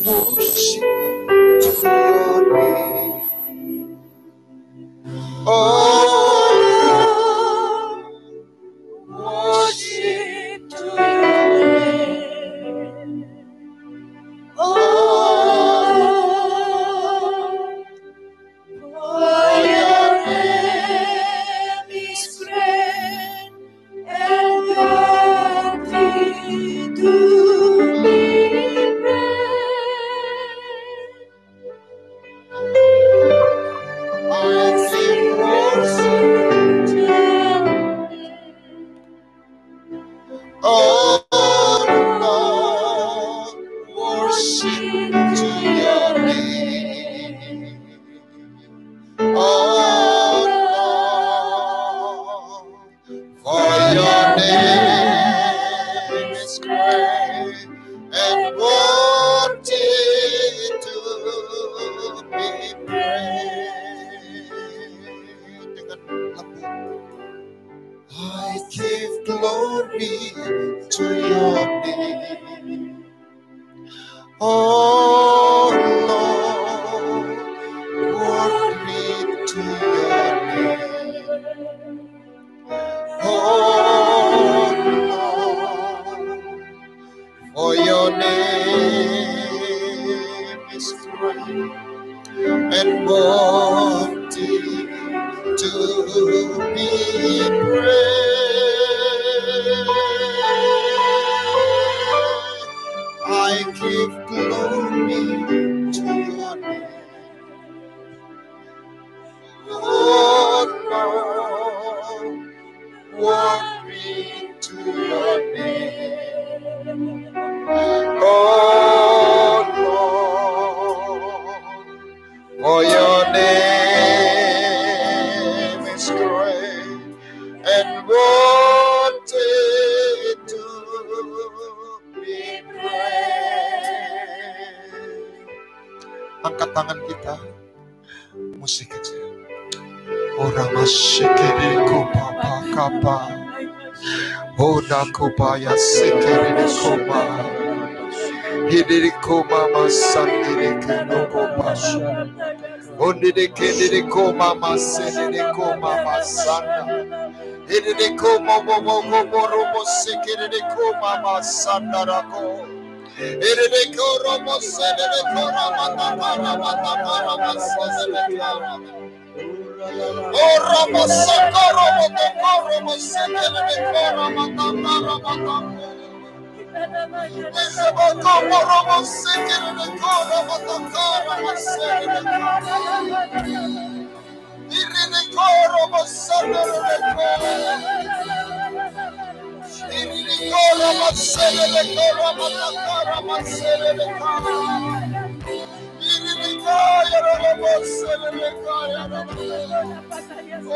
worship to your name. Oh Lord, worship to your name. Oh Lord, for your name is great and worthy to be praised. I sing worship to your name. Oh Lord, worship to your name. Oh Lord, for your name is great and worthy to be praised. Dengan lagu, I give glory to your name. Oh Lord, worthy to your name. Oh Lord, for your name is great and worthy to be praised. I give glory to your name. Oh Lord, worthy to your name. Oh Lord, for your name is great and worthy to be praised. Angkat tangan kita, musik aja. Ora masikere ko papa kapa, oda ko paya sikere ko ma, hidiri ko mama sandiri ke no ko pasha, ondiri ke ko mama sendiri ko mama sanda, hidiri ko momo momo romo sikere ko mama sanda rako, hidiri ko romo sendiri ko mama mama sendiri ko. Oh Rama Sakaro Motokoro Mosekele Kora Matamara Matamara. Isabako Romo Sekele Kora Matamara Mosekele Kora. Irene Koro Mosekele Kora. Irene Kora Mosekele Kora Matamara Mosekele Kora. Irene Kaya Romo Mosekele Kaya Romo. Oh,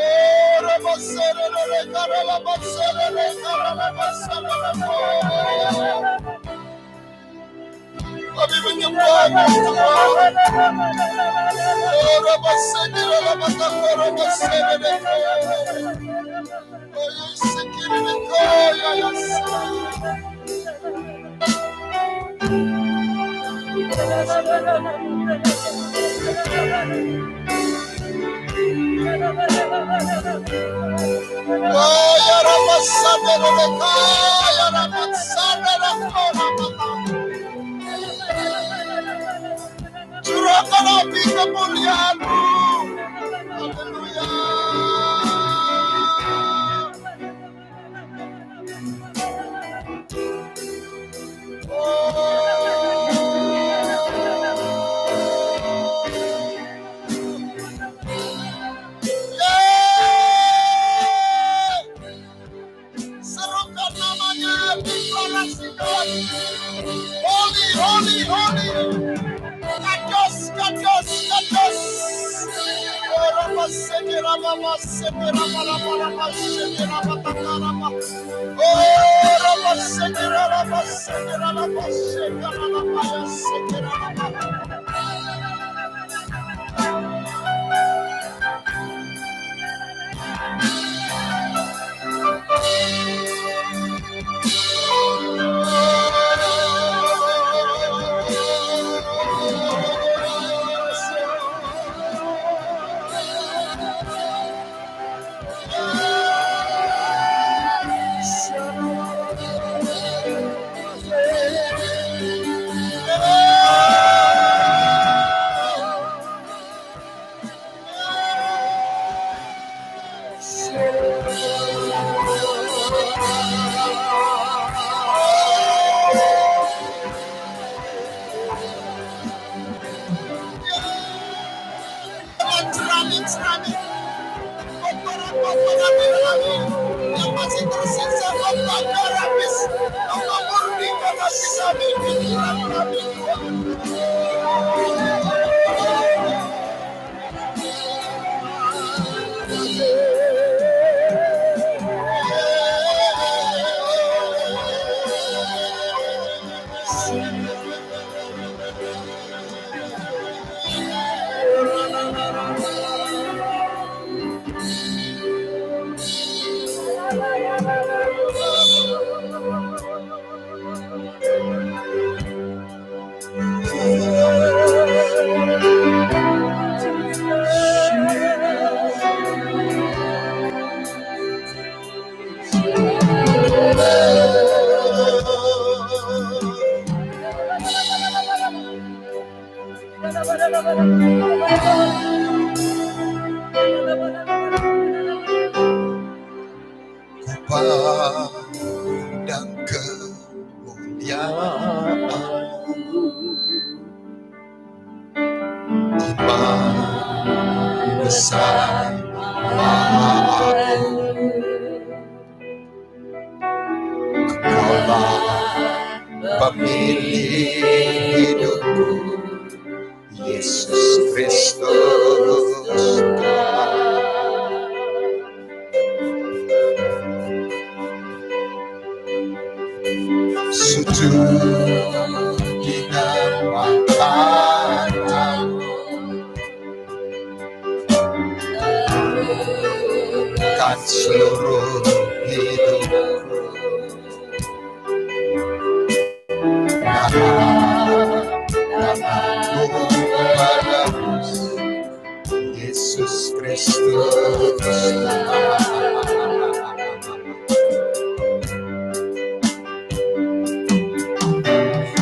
I'm even your father. kemuliaanmu di mana bersamamu. Kaulah pemilik hidupku, Yesus Kristus. Sujud di depan tanganmu, kan seluruh hidupku. Namamu menebus, Yesus Kristus.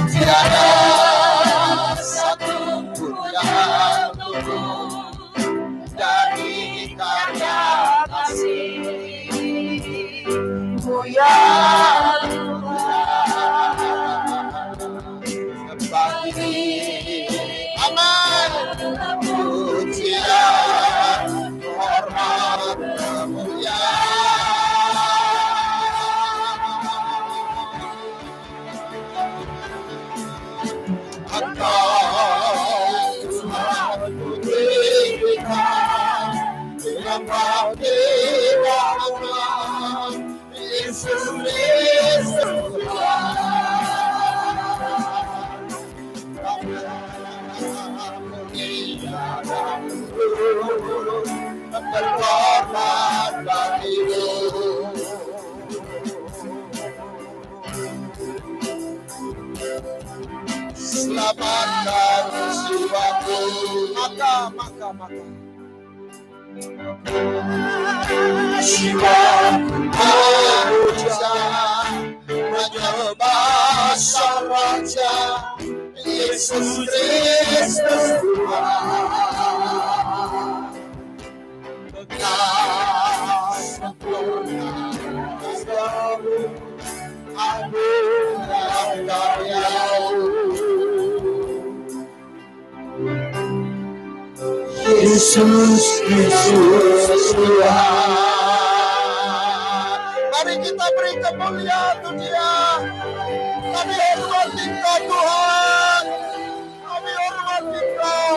Tiada satu pun yang luput dari karya kasih-Mu yang bagi. Amin. Pujian, hormat, kemuliaan. Engkau Tuhan diberikan dengan berdikah Yesus Kristus terhormat bagimu. Selamatkan jiwaku. Maka jiwaku memuja, menyembah Sang Raja Yesus Kristus Tuhan. Bekas sempurna selalu anugerah karya-Mu. Yesus Kristus Tuhan. Mari kita beri kemuliaan untuk Dia. Kami hormati Engkau Tuhan. Kami hormati Engkau.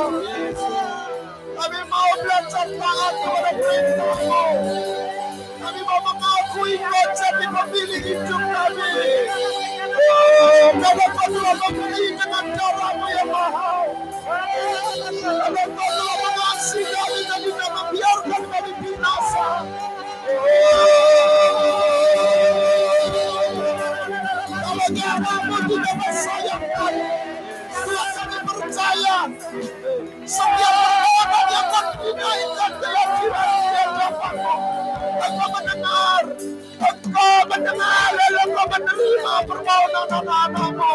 Kami mau belajar taat kepada perintah-Mu. Kami mau mengakui Engkau jadi pemilik hidup kami. Karena Kau telah membeli dengan darah-Mu yang mahal. Karena Kau telah mengasihi kami dan tidak membiarkan kami binasa. Kalau darah-Mu tidak bersayang kami, biar kami percaya setiap permohonan yang akan dinaikkan keyakinan di hadapan-Mu. Engkau mendengar, lalu Engkau menerima permohonan anak-anak-Mu.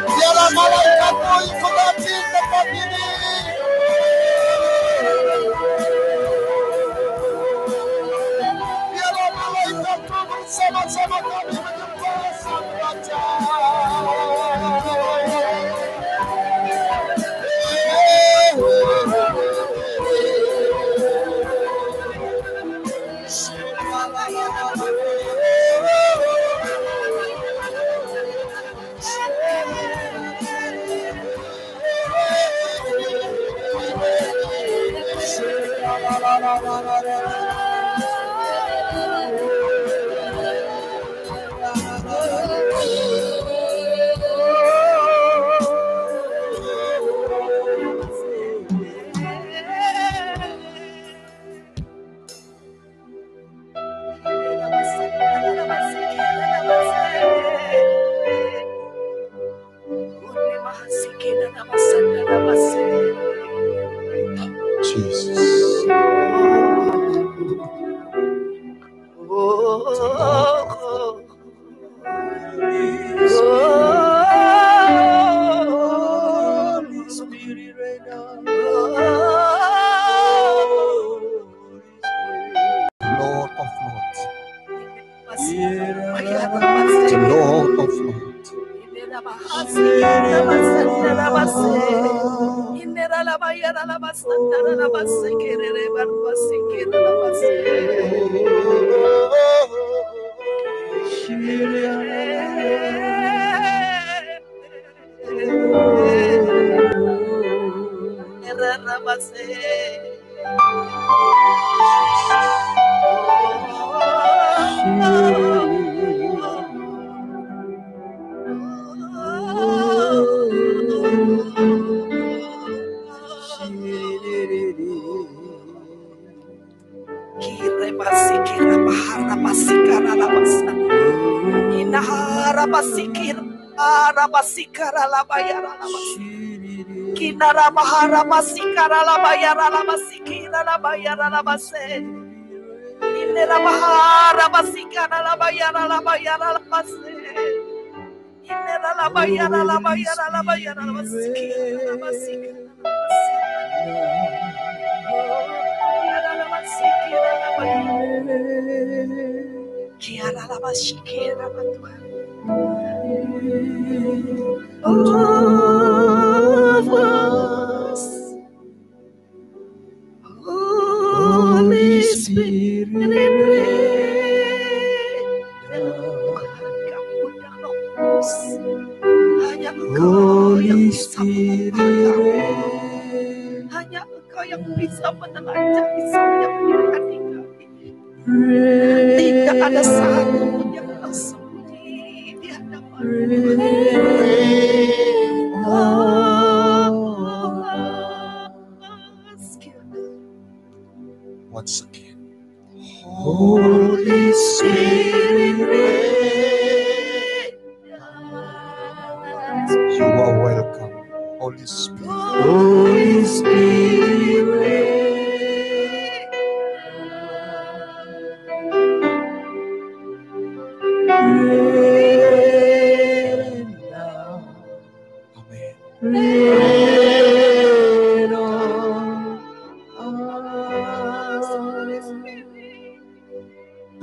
Biarlah malaikat-Mu ikuti tempat ini. Biarlah malaikat-Mu bersama-sama kami menyembah Sang Raja. Lord of Lords. The Lord of Lords. Kinara mahara masikara la bayara la masikira la bayara la base. Inera mahara masikara la bayara la base. Inera la bayara la bayara la masikira la masikira la masikira la bayara. Kiara la masikira la Tuhan. Holy Spirit, hanya Engkau yang bisa menelanjangi, hanya Engkau yang bisa menelanjangi setiap hati kami. Tidak ada satu pun yang tersembunyi di hadapan Once again, Holy Spirit, you are welcome, Holy Spirit. Holy Spirit, Amen.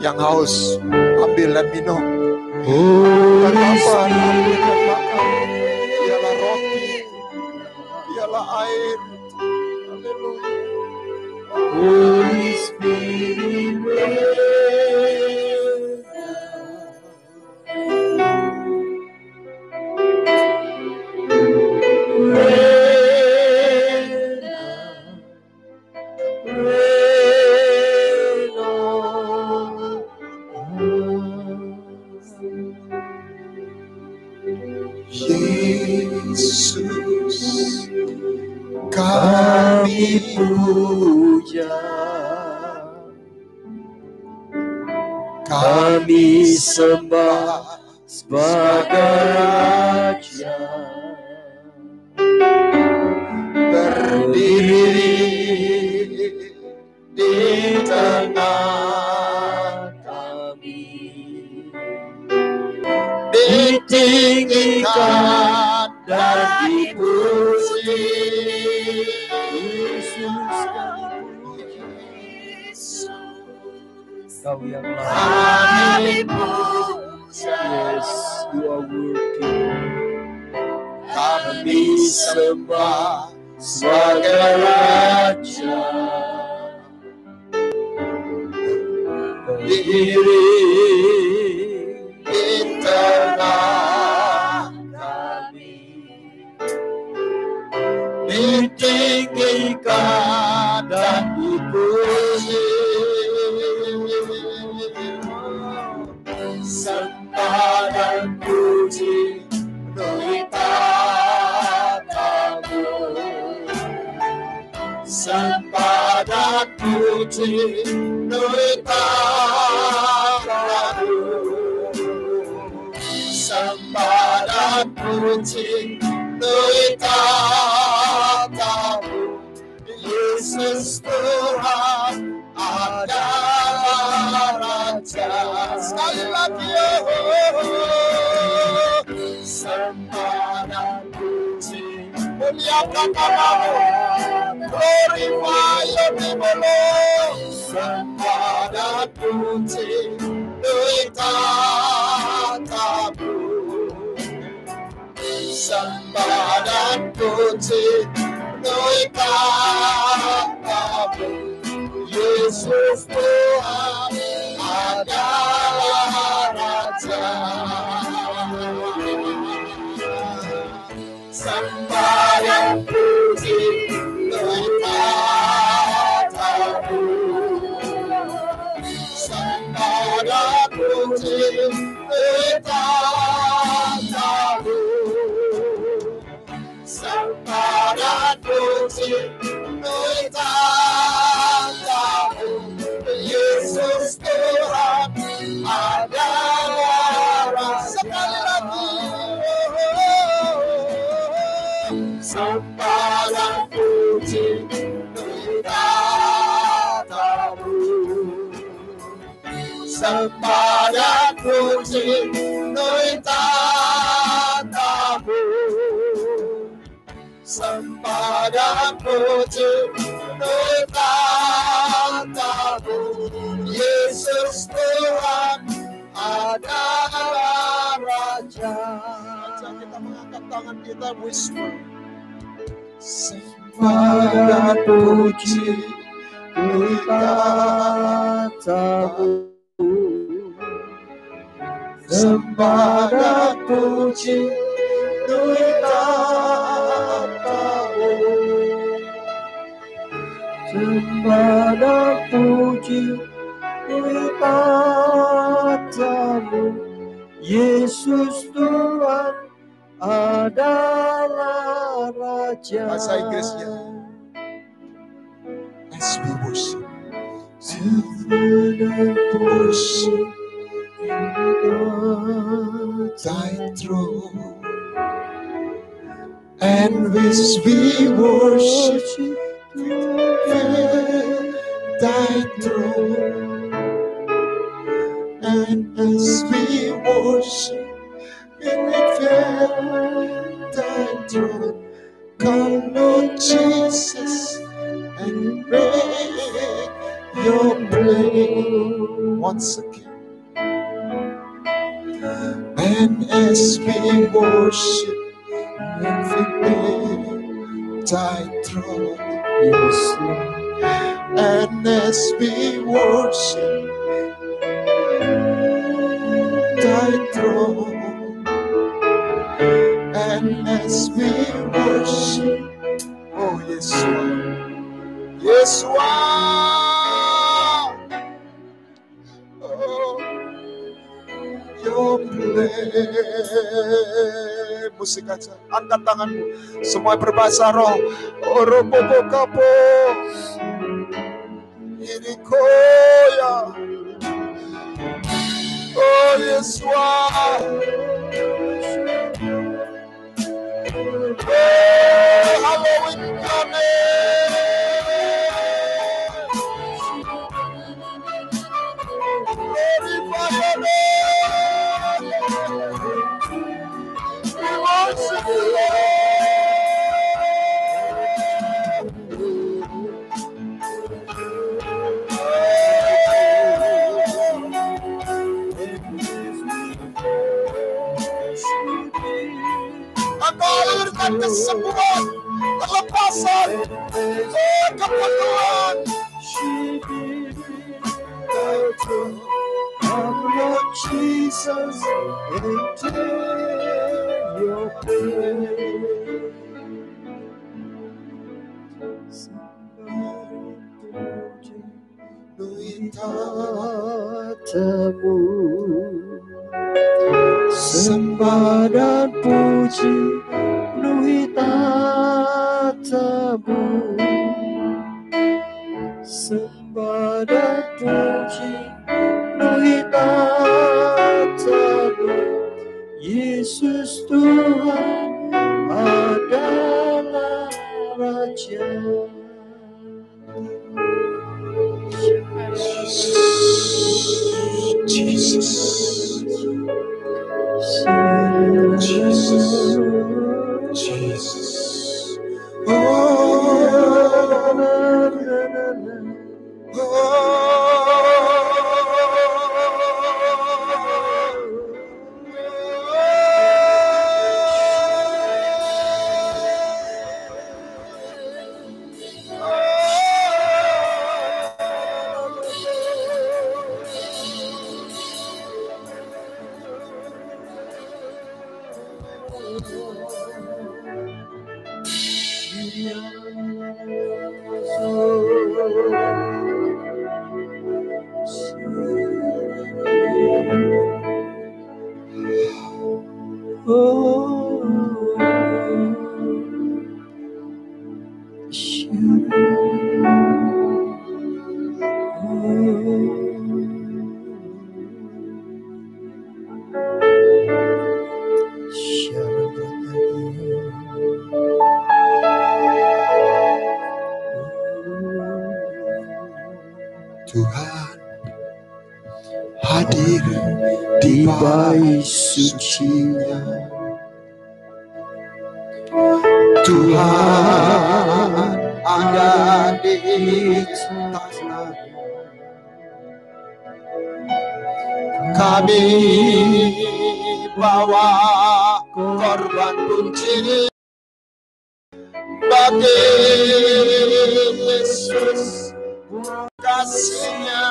Yang haus, ambil dan minum. Dan lapar, ambil dan makan. Dialah roti, dialah air. Haleluya. Holy Spirit, Yesus, kami puja, kami sembah sebagai Raja, berdiri di tengah kami, ditinggikan dan dipuji. Yesus, Kau yang kami puja. Yes, you are worthy. Kami sembah sebagai Raja, berdiri di tengah kami, ditinggikan dan dipuji. Sembah dan puji menuhi tatamu, sembah dan puji menuhi tatamu, sembah dan puji menuhi tatamu. Yesus Tuhan adalah Raja. Sekali lagi, sembah dan puji muliakan namamu. Glorify your name, O Lord. Sembah dan puji tatamu. Sembah dan puji tatamu. Yesus Tuhan adalah Raja. Sembah dan puji tatamu. Sembah dan puji tatamu. Sembah dan puji tatamu. Yesus Tuhan adalah Raja. Sekali lagi. Sembah dan puji tatamu. Sembah dan puji tatamu. Sembah dan puji tatamu. Yesus Tuhan adalah Raja. Kita mengangkat tangan kita, whisper. Sembah dan puji tatamu. Sembah dan puji tatamu. Sembah dan puji tatamu. Yesus Tuhan adalah Raja. Bahasa Inggrisnya. As we worship. Worship thy throne. And as we worship thy throne. And as we worship thy throne. Come, Lord Jesus, and break your blade once again. And as we worship thy throne, yes, Lord. And as we worship thy throne, and as we worship, oh yes, Lord. Yes, Lord. Oh, your play. Musik aja, angkat tanganmu. Semua berbahasa roh. Orobobo kapo. Irikoya. Oh, yes, Lord. Oh, hallowed your name. Glorify your name. We worship you, Lord. Engkau memberikan kesembuhan, kelepasan, kepenuhan. Come, Lord Jesus, and take your place. Sembah dan puji penuhi tatamu. Sembah dan puji penuhi tatamu. Yesus Tuhan adalah Raja. Jesus. Jesus. Jesus. Tuhan hadir di bait suci-Nya. Tuhan ada di tanah. Kami bawa korban kunci bagi Yesus kasih-Nya.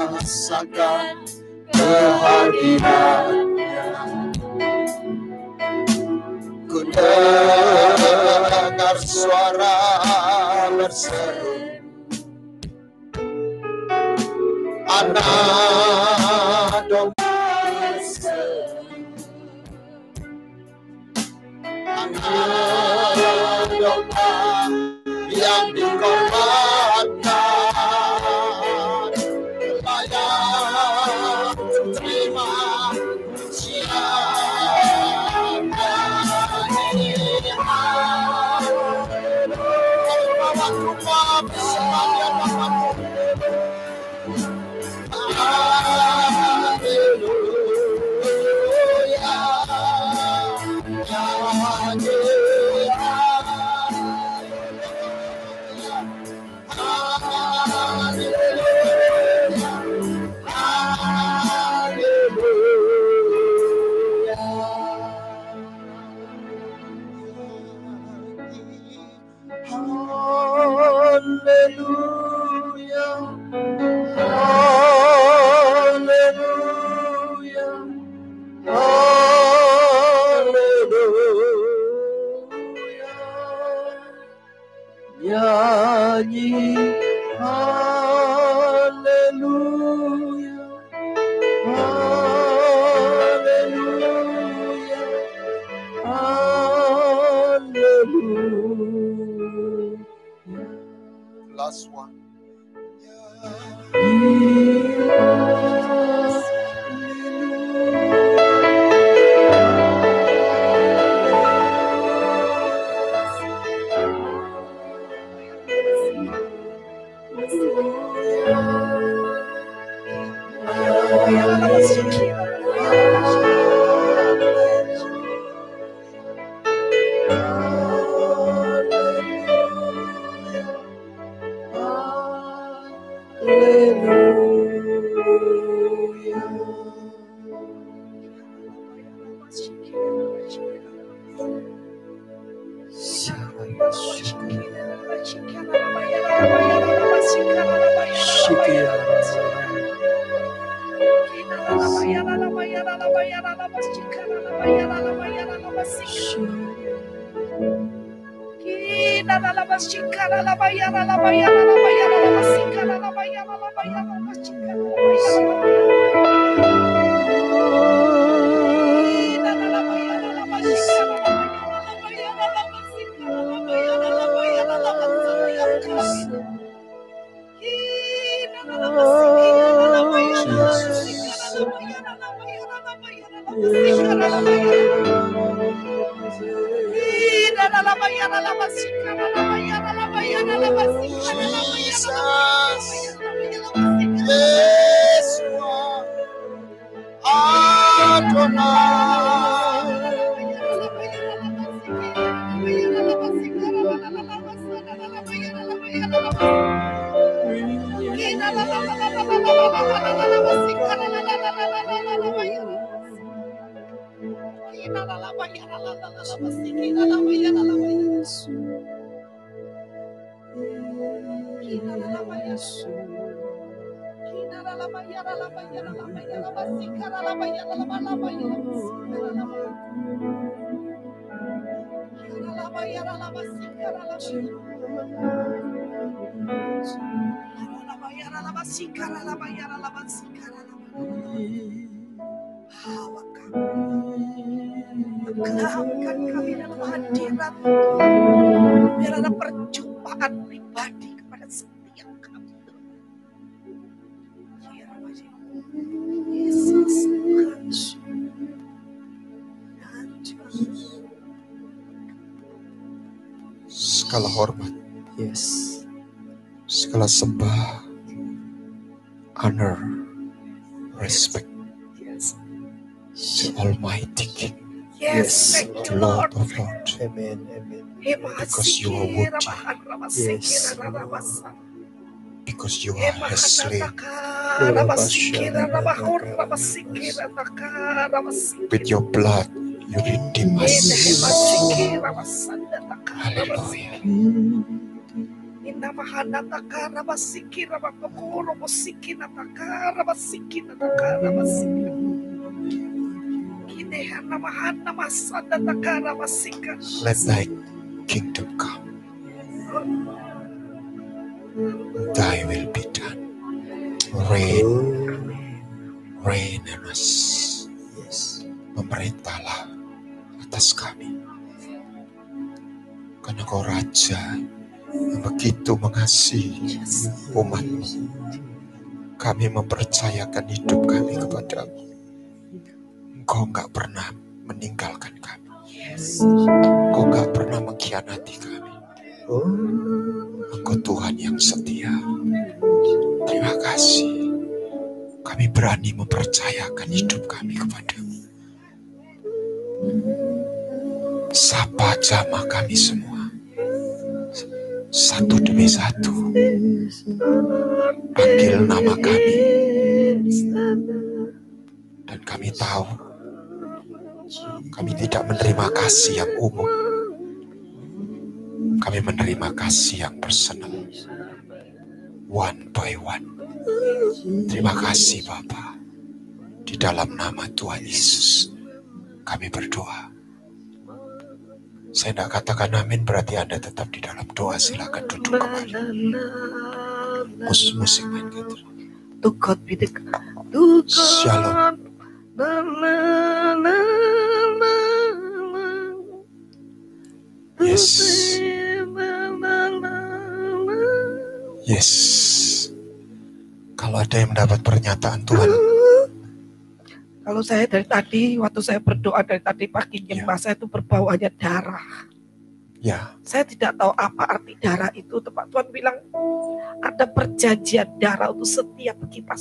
Rasakan kehadiran-Nya. Ku dengar suara berseru, anak domba, anak domba yang dikorbankan, layak terima pujian dan nikmat. Bawa-bawa bersemangat Bapakku. Haleluya, nyanyi haleluya, nyanyi haleluya, haleluya, haleluya. Last one. Jesus, Yeshua, Adonai. Tenggelamkan kami dalam hadirat. Biar ada perjumpaan pribadi kepada setiap kami. Yesus Tuhan. Segala hormat, segala sembah, honor, respect to Almighty King, Thank to you, Lord Lord. of Lords, Amen. because you are worthy, because you are His slave. With your blood, you redeem us. Hallelujah. Let thy kingdom come. Thy will be done. Reign in us. Memerintahlah atas kami. Karena Kau Raja yang begitu mengasihi umat-Mu. Kami mempercayakan hidup kami kepada-Mu. Engkau enggak pernah meninggalkan kami. Engkau enggak pernah mengkhianati kami. Engkau Tuhan yang setia. Terima kasih. Kami berani mempercayakan hidup kami kepada-Mu. Sapa jamaah kami semua. Satu demi satu. Panggil nama kami. Dan kami tahu kami tidak menerima kasih yang umum. Kami menerima kasih yang personal. One by one. Terima kasih Bapa. Di dalam nama Tuhan Yesus kami berdoa. Saya tidak katakan amin, berarti Anda tetap di dalam doa. Silakan duduk kembali. Musik main gitar. To God be the Shalom. Yes. Yes. Kalau ada yang mendapat pernyataan Tuhan. Kalau saya dari tadi, waktu saya berdoa dari tadi pagi nyembah, saya itu berbaunya darah. Ya. Saya tidak tahu apa arti darah itu. Tempat Tuhan bilang ada perjanjian darah untuk setiap kita.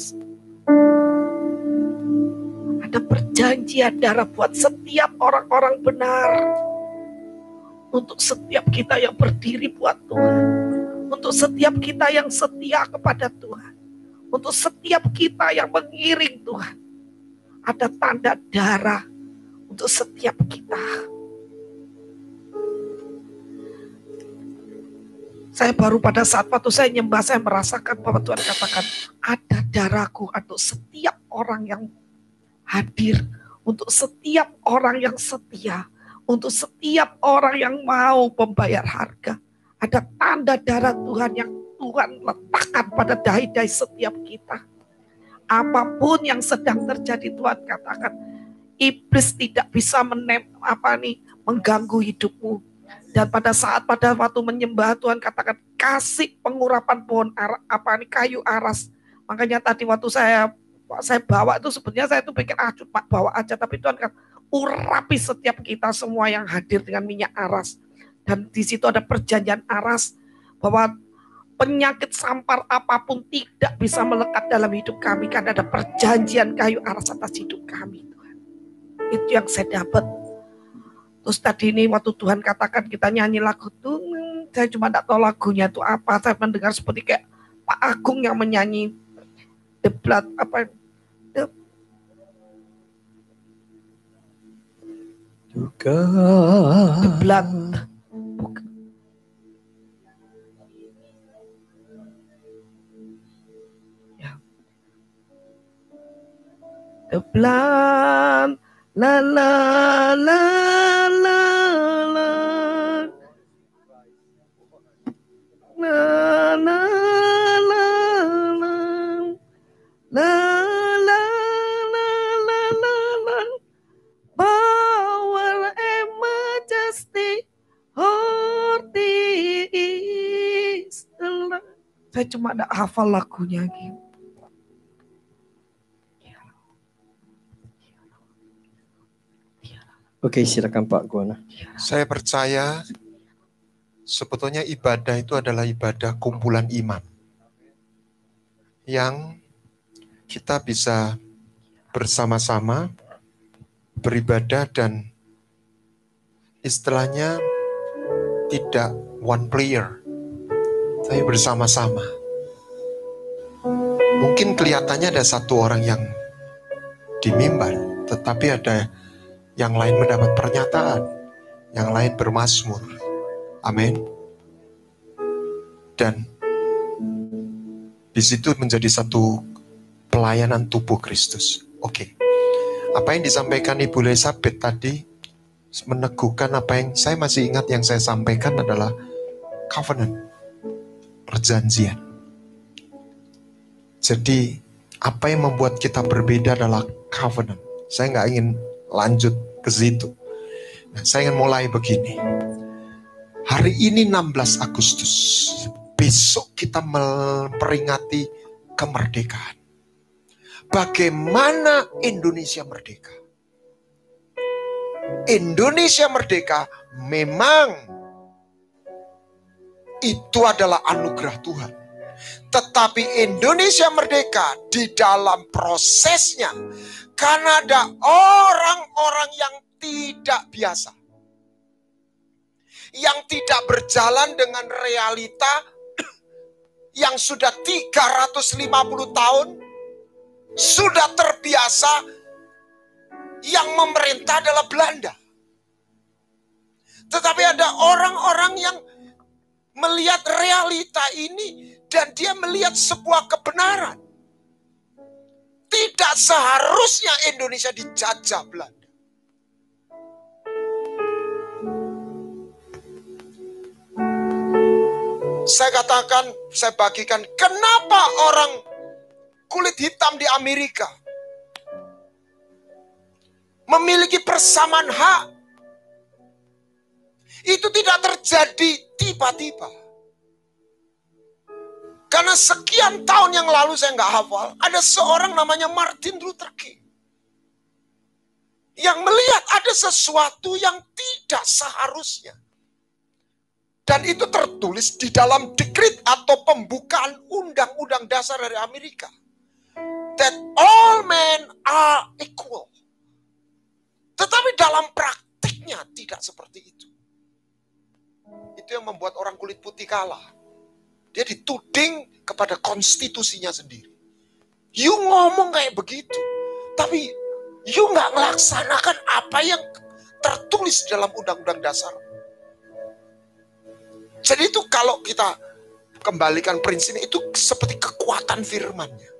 Ada perjanjian darah buat setiap orang-orang benar. Untuk setiap kita yang berdiri buat Tuhan. Untuk setiap kita yang setia kepada Tuhan. Untuk setiap kita yang mengiring Tuhan. Ada tanda darah untuk setiap kita. Saya baru pada saat waktu saya nyembah, saya merasakan bahwa Tuhan katakan, ada darahku untuk setiap orang yang hadir, untuk setiap orang yang setia, untuk setiap orang yang mau membayar harga. Ada tanda darah Tuhan yang Tuhan letakkan pada dahi-dahi setiap kita. Apapun yang sedang terjadi, Tuhan katakan, iblis tidak bisa mengganggu hidupmu. Dan pada waktu menyembah, Tuhan katakan, kasih pengurapan pohon kayu aras. Makanya tadi waktu saya bawa itu sebenarnya saya itu pikir cuma bawa aja, tapi Tuhan katakan, urapi setiap kita semua yang hadir dengan minyak aras. Dan di situ ada perjanjian aras bahwa penyakit sampar apapun tidak bisa melekat dalam hidup kami karena ada perjanjian kayu aras atas hidup kami, Tuhan. Itu yang saya dapat. Terus tadi ini waktu Tuhan katakan kita nyanyi lagu tuh, saya cuma tidak tahu lagunya itu apa. Saya mendengar seperti kayak Pak Agung yang menyanyi The Blood The blood. The blood, la la la la la, la la la la, la la la la la, power and majesty, holy is the Lord. Saya cuma ada hafal lagunya gitu. Oke, silakan Pak Guana. Saya percaya sebetulnya ibadah itu adalah ibadah kumpulan iman. Yang kita bisa bersama-sama beribadah dan istilahnya tidak one player, tapi bersama-sama. Mungkin kelihatannya ada satu orang yang di mimbar, tetapi ada yang lain mendapat pernyataan, yang lain bermazmur. Amin. Dan di situ menjadi satu pelayanan tubuh Kristus. Oke. Apa yang disampaikan Ibu Elizabeth tadi meneguhkan apa yang saya masih ingat yang saya sampaikan adalah covenant, perjanjian. Jadi apa yang membuat kita berbeda adalah covenant. Saya nggak ingin lanjut ke situ. Nah, saya ingin mulai begini. Hari ini 16 Agustus. Besok kita memperingati kemerdekaan. Bagaimana Indonesia merdeka? Indonesia merdeka memang itu adalah anugerah Tuhan. Tetapi Indonesia merdeka di dalam prosesnya karena ada orang-orang yang tidak biasa. Yang tidak berjalan dengan realita yang sudah 350 tahun sudah terbiasa yang memerintah adalah Belanda. Tetapi ada orang-orang yang melihat realita ini dan dia melihat sebuah kebenaran. Tidak seharusnya Indonesia dijajah Belanda. Saya katakan, saya bagikan, kenapa orang kulit hitam di Amerika memiliki persamaan hak? Itu tidak terjadi tiba-tiba. Karena sekian tahun yang lalu saya nggak hafal, ada seorang namanya Martin Luther King yang melihat ada sesuatu yang tidak seharusnya. Dan itu tertulis di dalam dekrit atau pembukaan undang-undang dasar dari Amerika. That all men are equal. Tetapi dalam praktiknya tidak seperti itu. Itu yang membuat orang kulit putih kalah. Dia dituding kepada konstitusinya sendiri. You ngomong kayak begitu, tapi you nggak melaksanakan apa yang tertulis dalam undang-undang dasar. Jadi itu kalau kita kembalikan prinsipnya itu seperti kekuatan firman-Nya.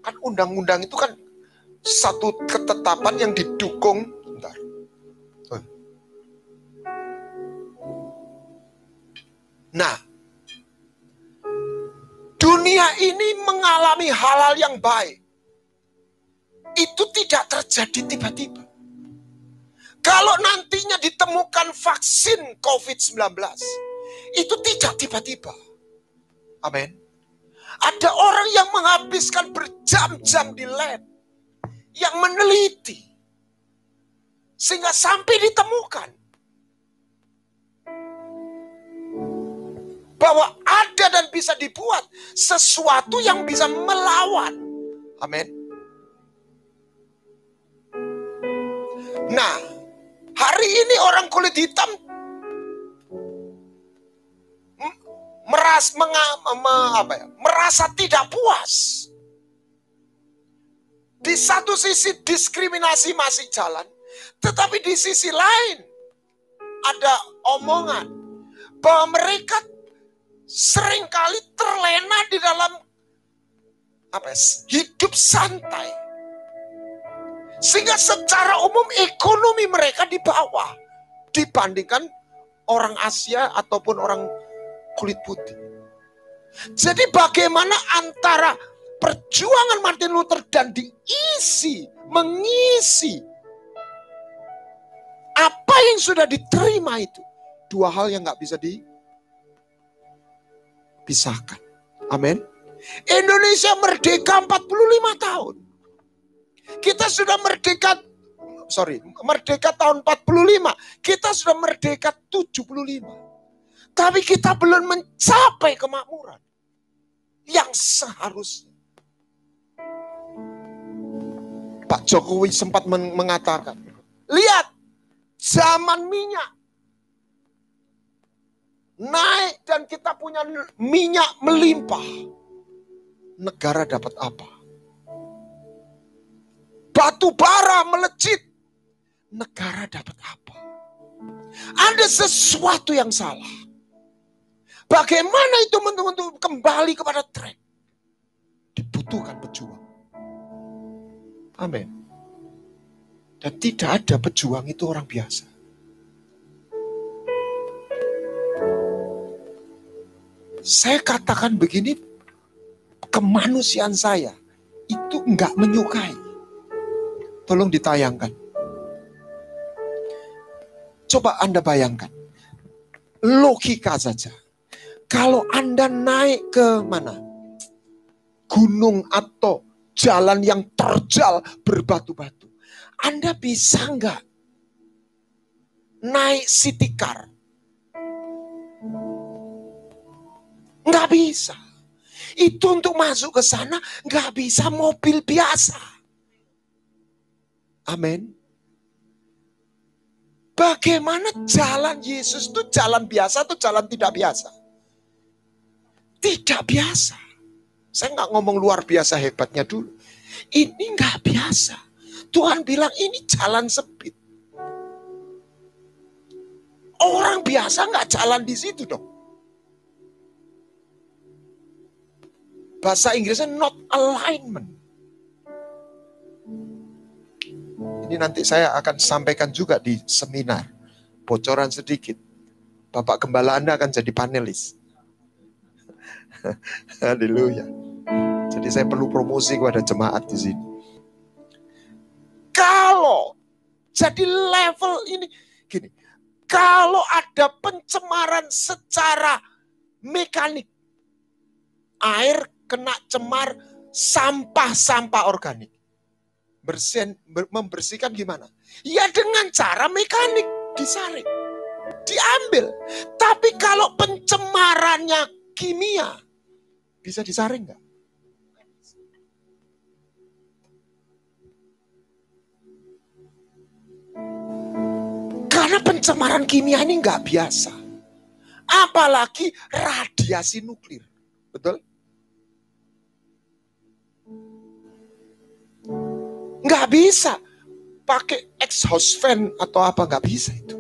Kan undang-undang itu kan satu ketetapan yang didukung. Bentar. Nah, dunia ini mengalami hal-hal yang baik. Itu tidak terjadi tiba-tiba. Kalau nantinya ditemukan vaksin COVID-19, itu tidak tiba-tiba. Amin. Ada orang yang menghabiskan berjam-jam di lab, yang meneliti, sehingga sampai ditemukan bahwa ada dan bisa dibuat sesuatu yang bisa melawan. Amin. Nah, hari ini orang kulit hitam merasa tidak puas. Di satu sisi diskriminasi masih jalan, Tetapi di sisi lain ada omongan bahwa mereka seringkali terlena di dalam hidup santai. Sehingga secara umum ekonomi mereka di bawah dibandingkan orang Asia ataupun orang kulit putih. Jadi bagaimana antara perjuangan Martin Luther dan mengisi apa yang sudah diterima itu, dua hal yang gak bisa dipisahkan. Amin. Indonesia merdeka 45 tahun. Kita sudah merdeka tahun 45. Kita sudah merdeka 75. Tapi kita belum mencapai kemakmuran yang seharusnya. Pak Jokowi sempat mengatakan, lihat zaman minyak naik dan kita punya minyak melimpah. Negara dapat apa? Batu bara melejit. Negara dapat apa? Ada sesuatu yang salah. Bagaimana itu untuk kembali kepada track? Dibutuhkan pejuang. Amin. Dan tidak ada pejuang itu orang biasa. Saya katakan begini, kemanusiaan saya itu enggak menyukai. Tolong ditayangkan. Coba Anda bayangkan. Logika saja. Kalau Anda naik ke mana? Gunung atau jalan yang terjal berbatu-batu. Anda bisa enggak naik city car? Enggak bisa. Itu untuk masuk ke sana enggak bisa mobil biasa. Amin. Bagaimana jalan Yesus itu jalan biasa atau jalan tidak biasa? Tidak biasa. Saya nggak ngomong luar biasa hebatnya dulu. Ini nggak biasa. Tuhan bilang ini jalan sempit. Orang biasa nggak jalan di situ dong. Bahasa Inggrisnya not alignment. Ini nanti saya akan sampaikan juga di seminar. Bocoran sedikit. Bapak Gembala Anda akan jadi panelis. Haleluya. Jadi saya perlu promosi kepada jemaat di sini. Kalau jadi level ini gini. Kalau ada pencemaran secara mekanik. Air kena cemar sampah-sampah organik. Membersihkan gimana? Ya dengan cara mekanik, disaring, diambil. Tapi kalau pencemarannya kimia, bisa disaring nggak? Karena pencemaran kimia ini nggak biasa. Apalagi radiasi nuklir. Betul? Nggak bisa pakai exhaust fan atau apa, nggak bisa itu.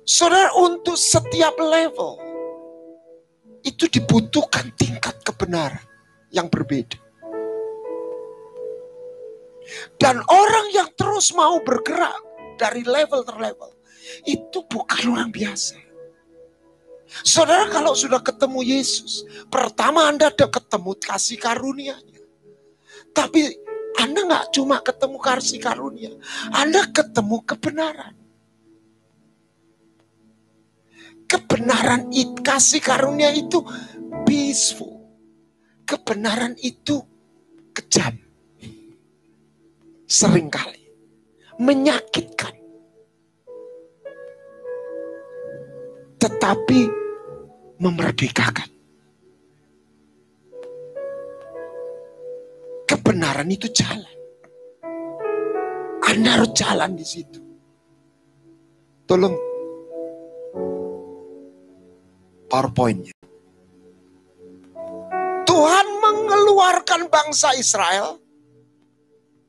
Saudara, untuk setiap level itu dibutuhkan tingkat kebenaran yang berbeda. Dan orang yang terus mau bergerak dari level ke level itu bukan orang biasa. Saudara, kalau sudah ketemu Yesus, pertama Anda ada ketemu kasih karunia-Nya. Tapi Anda gak cuma ketemu kasih karunia, Anda ketemu kebenaran. Kebenaran itu, kasih karunia itu peaceful. Kebenaran itu kejam. Seringkali menyakitkan. Tetapi memerdekakan. Kebenaran itu jalan. Anda harus jalan di situ. Tolong PowerPoint-nya. Tuhan mengeluarkan bangsa Israel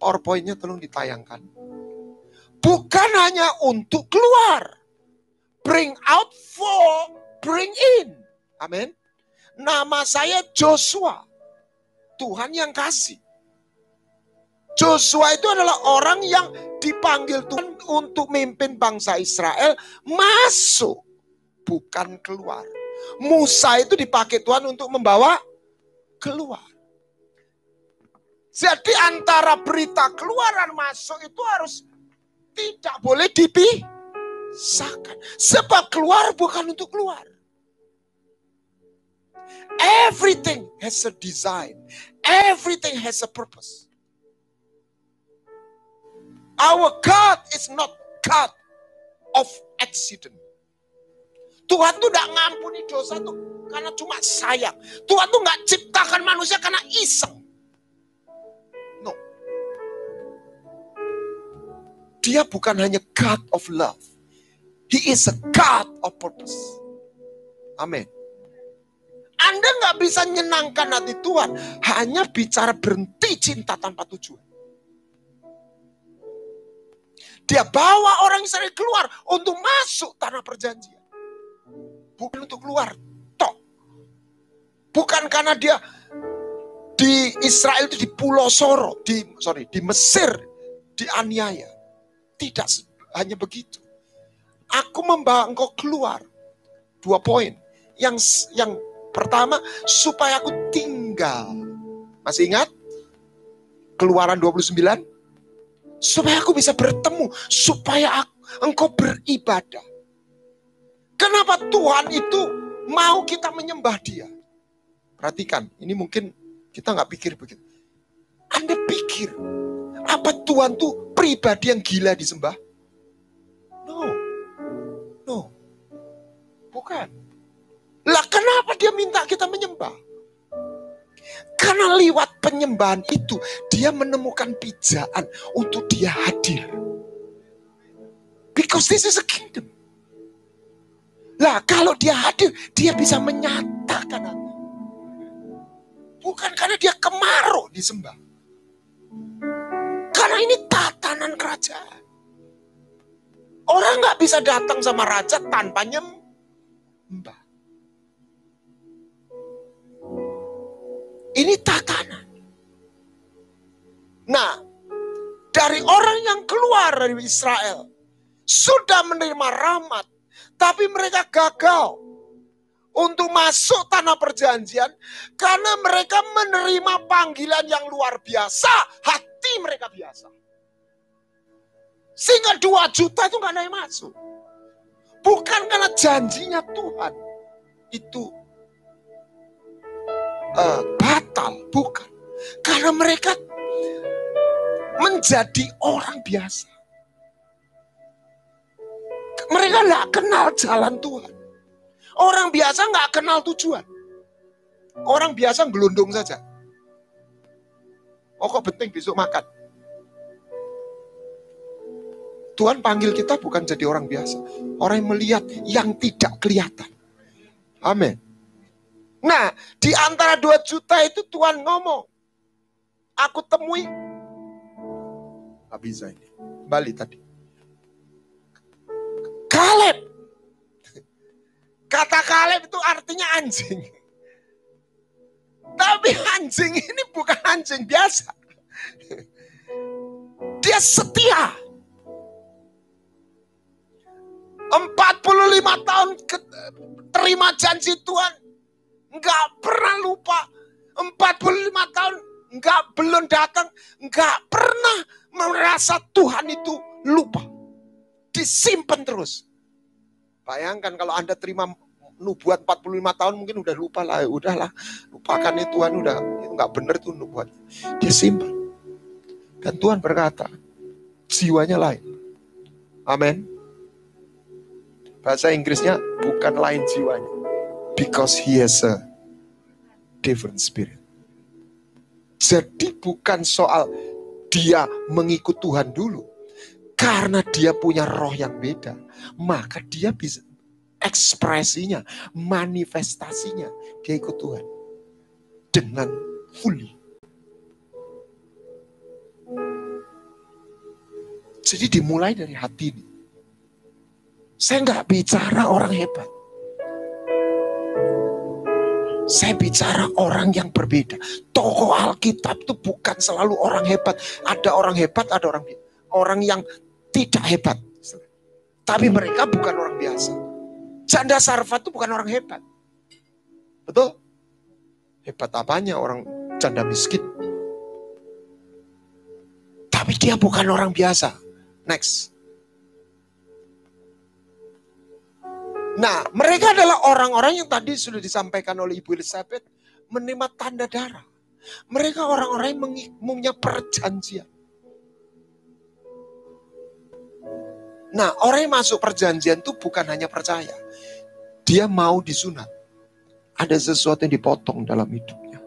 PowerPoint-nya tolong ditayangkan. Bukan hanya untuk keluar. Bring out for bring in. Amin. Nama saya Joshua. Tuhan yang kasih. Joshua itu adalah orang yang dipanggil Tuhan untuk memimpin bangsa Israel masuk, bukan keluar. Musa itu dipakai Tuhan untuk membawa keluar. Jadi antara berita keluar dan masuk itu harus tidak boleh dipisahkan. Sebab keluar bukan untuk keluar. Everything has a design. Everything has a purpose. Our God is not God of accident. Tuhan tuh gak ngampuni dosa tuh karena cuma sayang. Tuhan tuh gak ciptakan manusia karena iseng. No. Dia bukan hanya God of love. He is a God of purpose. Amin. Anda gak bisa nyenangkan hati Tuhan hanya bicara berhenti cinta tanpa tujuan. Dia bawa orang Israel keluar untuk masuk tanah perjanjian. Bukan untuk keluar, tok. Bukan karena dia di Israel itu di Pulau Soro, di Mesir, dianiaya. Tidak hanya begitu. Aku membawa engkau keluar. 2 poin. Yang pertama, supaya aku tinggal. Masih ingat? Keluaran 29. Supaya aku bisa bertemu. Supaya engkau beribadah. Kenapa Tuhan itu mau kita menyembah Dia? Perhatikan, ini mungkin kita nggak pikir begitu. Anda pikir, apa Tuhan tuh pribadi yang gila disembah? No. Bukan. Lah kenapa Dia minta kita menyembah? Karena lewat penyembahan itu, Dia menemukan pijaan untuk Dia hadir. Because this is a kingdom. Lah kalau Dia hadir, Dia bisa menyatakan hati. Bukan karena Dia kemaruk disembah. Karena ini tatanan kerajaan. Orang gak bisa datang sama raja tanpa nyembah. Ini tatanan. Nah, dari orang yang keluar dari Israel, sudah menerima rahmat, tapi mereka gagal untuk masuk tanah perjanjian karena mereka menerima panggilan yang luar biasa, hati mereka biasa. Sehingga 2 juta itu gak ada yang masuk. Bukan karena janjinya Tuhan itu batal, bukan. Karena mereka menjadi orang biasa. Mereka gak kenal jalan Tuhan. Orang biasa gak kenal tujuan. Orang biasa gelundung saja. Oh kok penting besok makan. Tuhan panggil kita bukan jadi orang biasa. Orang yang melihat yang tidak kelihatan. Amin. Nah, di antara 2 juta itu Tuhan ngomong. Aku temui. Gak bisa ini. Balik tadi. Kaleb. Kata Kaleb itu artinya anjing. Tapi anjing ini bukan anjing biasa. Dia setia. 45 tahun terima janji Tuhan. Enggak pernah lupa. 45 tahun belum datang. Enggak pernah merasa Tuhan itu lupa. Disimpan terus. Bayangkan kalau Anda terima nubuat 45 tahun mungkin udah lupa lah. Udahlah. Lupakan itu Tuhan udah. Itu enggak benar tuh nubuat. Dia simpan. Dan Tuhan berkata. Jiwanya lain. Amin. Bahasa Inggrisnya bukan lain jiwanya. Because he has a different spirit. Jadi bukan soal dia mengikut Tuhan dulu. Karena dia punya roh yang beda. Maka dia bisa ekspresinya, manifestasinya. Dia ikut Tuhan. Dengan fully. Jadi dimulai dari hati ini. Saya nggak bicara orang hebat. Saya bicara orang yang berbeda. Tokoh Alkitab itu bukan selalu orang hebat. Ada orang hebat, ada orang yang tidak hebat. Tapi mereka bukan orang biasa. Janda Sarfat itu bukan orang hebat. Betul? Hebat apanya orang janda miskin? Tapi dia bukan orang biasa. Next. Nah, mereka adalah orang-orang yang tadi sudah disampaikan oleh Ibu Elizabeth menerima tanda darah. Mereka orang-orang yang punya perjanjian. Nah, orang yang masuk perjanjian itu bukan hanya percaya. Dia mau disunat. Ada sesuatu yang dipotong dalam hidupnya.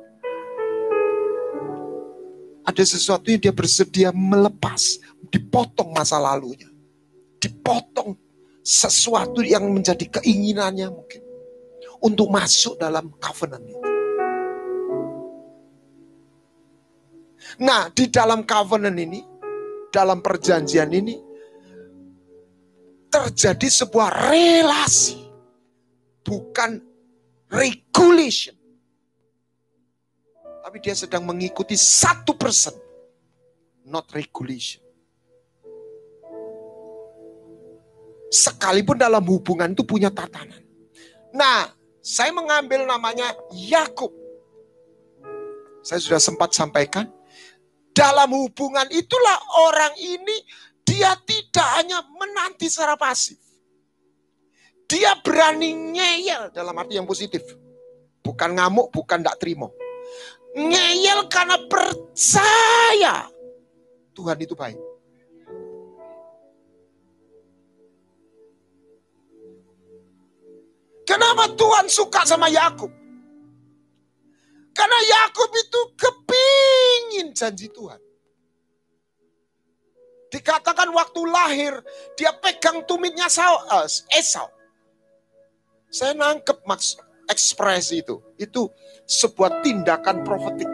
Ada sesuatu yang dia bersedia melepas. Dipotong masa lalunya. Dipotong sesuatu yang menjadi keinginannya mungkin. Untuk masuk dalam covenant itu. Nah, di dalam covenant ini, dalam perjanjian ini, terjadi sebuah relasi. Bukan regulation. Tapi dia sedang mengikuti 1%. Not regulation. Sekalipun dalam hubungan itu punya tatanan. Nah, saya mengambil namanya Yakub. Saya sudah sempat sampaikan. Dalam hubungan itulah orang ini, dia tidak hanya menanti secara pasif. Dia berani ngeyel dalam arti yang positif. Bukan ngamuk, bukan tidak terima. Ngeyel karena percaya Tuhan itu baik. Kenapa Tuhan suka sama Yakub? Karena Yakub itu kepingin janji Tuhan. Dikatakan waktu lahir, dia pegang tumitnya Esau. Saya nangkep maksud ekspresi itu. Itu sebuah tindakan profetik.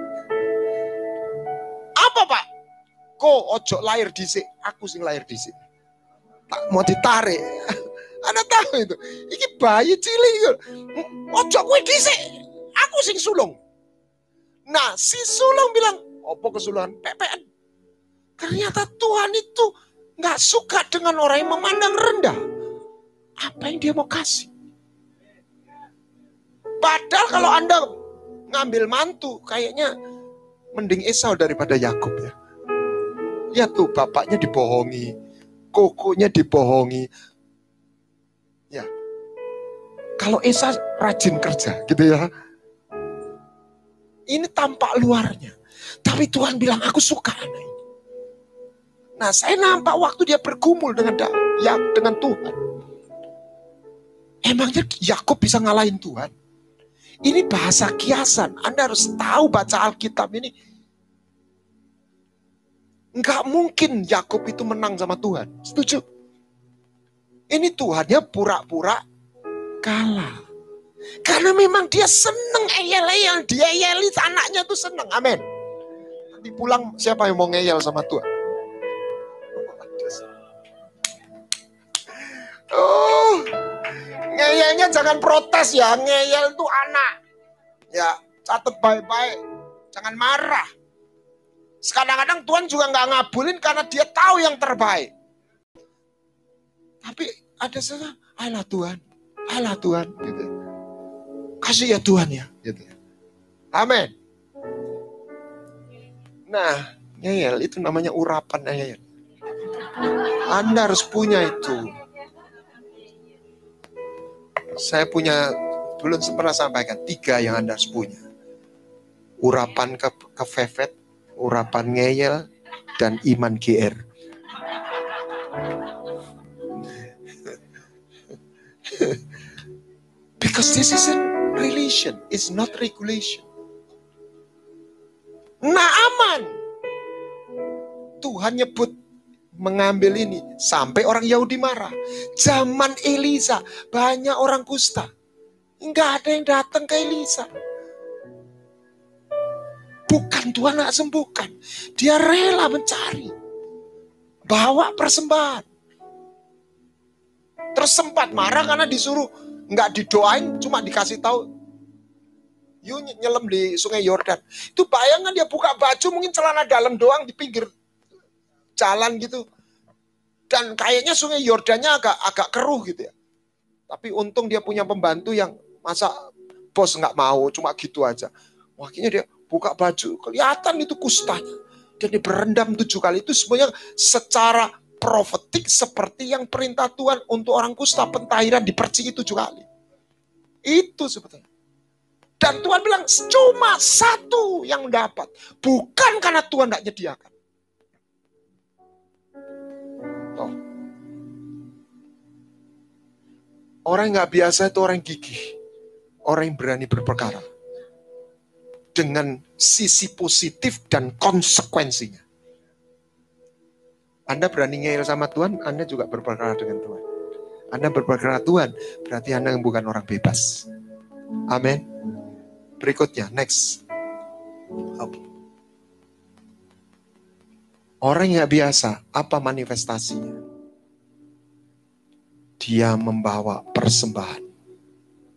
Apa Pak? Ko ojo lahir dhisik, aku sing lahir dhisik. Tak mau ditarik. Anda tahu itu. Iki bayi cilik itu. Ojo kowe dhisik, aku sing sulung. Nah, si sulung bilang, opo kesulungan? Pepean. Ternyata Tuhan itu gak suka dengan orang yang memandang rendah. Apa yang dia mau kasih? Padahal kalau Anda ngambil mantu, kayaknya mending Esau daripada Yakub ya. Lihat tuh, bapaknya dibohongi, kokonya dibohongi. Ya, kalau Esau rajin kerja gitu ya. Ini tampak luarnya. Tapi Tuhan bilang, aku suka anak ini. Nah, saya nampak waktu dia bergumul dengan Tuhan. Emangnya Yakub bisa ngalahin Tuhan? Ini bahasa kiasan. Anda harus tahu baca Alkitab ini. Enggak mungkin Yakub itu menang sama Tuhan. Setuju? Ini Tuhannya pura-pura kalah. Karena memang dia seneng eyel-eyel. Dia eyeli anaknya tuh seneng. Amin. Nanti pulang siapa yang mau ngeyel sama Tuhan? Oh, ngeyelnya jangan protes ya. Ngeyel tuh anak. Ya, catat baik-baik. Jangan marah. Kadang-kadang Tuhan juga gak ngabulin karena dia tahu yang terbaik. Tapi ada sesuatu, alah Tuhan, gitu. Kasih ya Tuhan ya, gitu. Amin. Nah, ngeyel itu namanya urapan ngeyel. Anda harus punya itu. Saya punya, belum pernah sampaikan 3 yang Anda harus punya. Urapan kefefet, urapan ngeyel, dan iman GR. Because this is a relation, it's not regulation. Naaman. Tuhan nyebut mengambil ini sampai orang Yahudi marah. Zaman Elisa banyak orang kusta. Enggak ada yang datang ke Elisa. Bukan Tuhan nak sembuhkan. Dia rela mencari. bawa persembahan. Terus sempat marah karena disuruh nggak didoain, cuma dikasih tahu, yuk nyelam di sungai Yordan. Itu bayangan dia buka baju, mungkin celana dalam doang di pinggir jalan gitu. Dan kayaknya sungai Yordannya agak keruh gitu ya. Tapi untung dia punya pembantu yang masa bos nggak mau, cuma gitu aja. Akhirnya dia buka baju, kelihatan itu kustanya. Dan dia berendam 7 kali. Itu semuanya secara profetik seperti yang perintah Tuhan untuk orang kusta, pentahiran dipercik 7 kali. Itu sebetulnya. Dan Tuhan bilang cuma 1 yang dapat. Bukan karena Tuhan tidak menyediakan. Toh. Orang yang gak biasa itu orang yang gigih. Orang yang berani berperkara. Dengan sisi positif dan konsekuensinya. Anda berani ngeyel sama Tuhan, Anda juga berperkara dengan Tuhan. Anda berperkara Tuhan, berarti Anda bukan orang bebas. Amin. Berikutnya, next. Orang yang gak biasa, apa manifestasinya? Dia membawa persembahan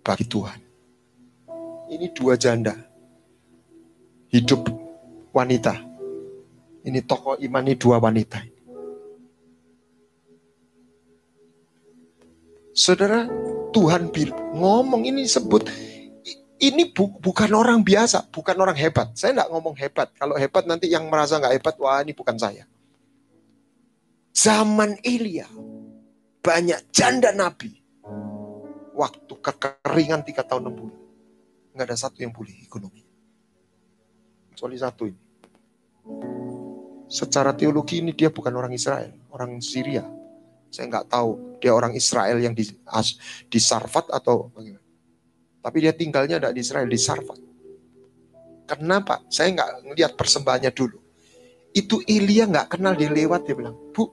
bagi Tuhan. Ini 2 janda. Hidup wanita. Ini tokoh iman, ini 2 wanita. Saudara, Tuhan ngomong ini sebut, ini bukan orang biasa, bukan orang hebat. Saya enggak ngomong hebat. Kalau hebat nanti yang merasa enggak hebat, wah ini bukan saya. Zaman Elia, banyak janda nabi. Waktu kekeringan 3 tahun 6 bulan. Enggak ada satu yang pulih ekonomi. Kecuali 1 ini. Secara teologi ini dia bukan orang Israel, orang Syria. Saya nggak tahu dia orang Israel yang di Sarfat atau bagaimana. Tapi dia tinggalnya tidak di Israel, di Sarfat. Kenapa? Saya nggak ngelihat persembahannya dulu. Itu Elia nggak kenal, dia lewat, dia bilang, Bu,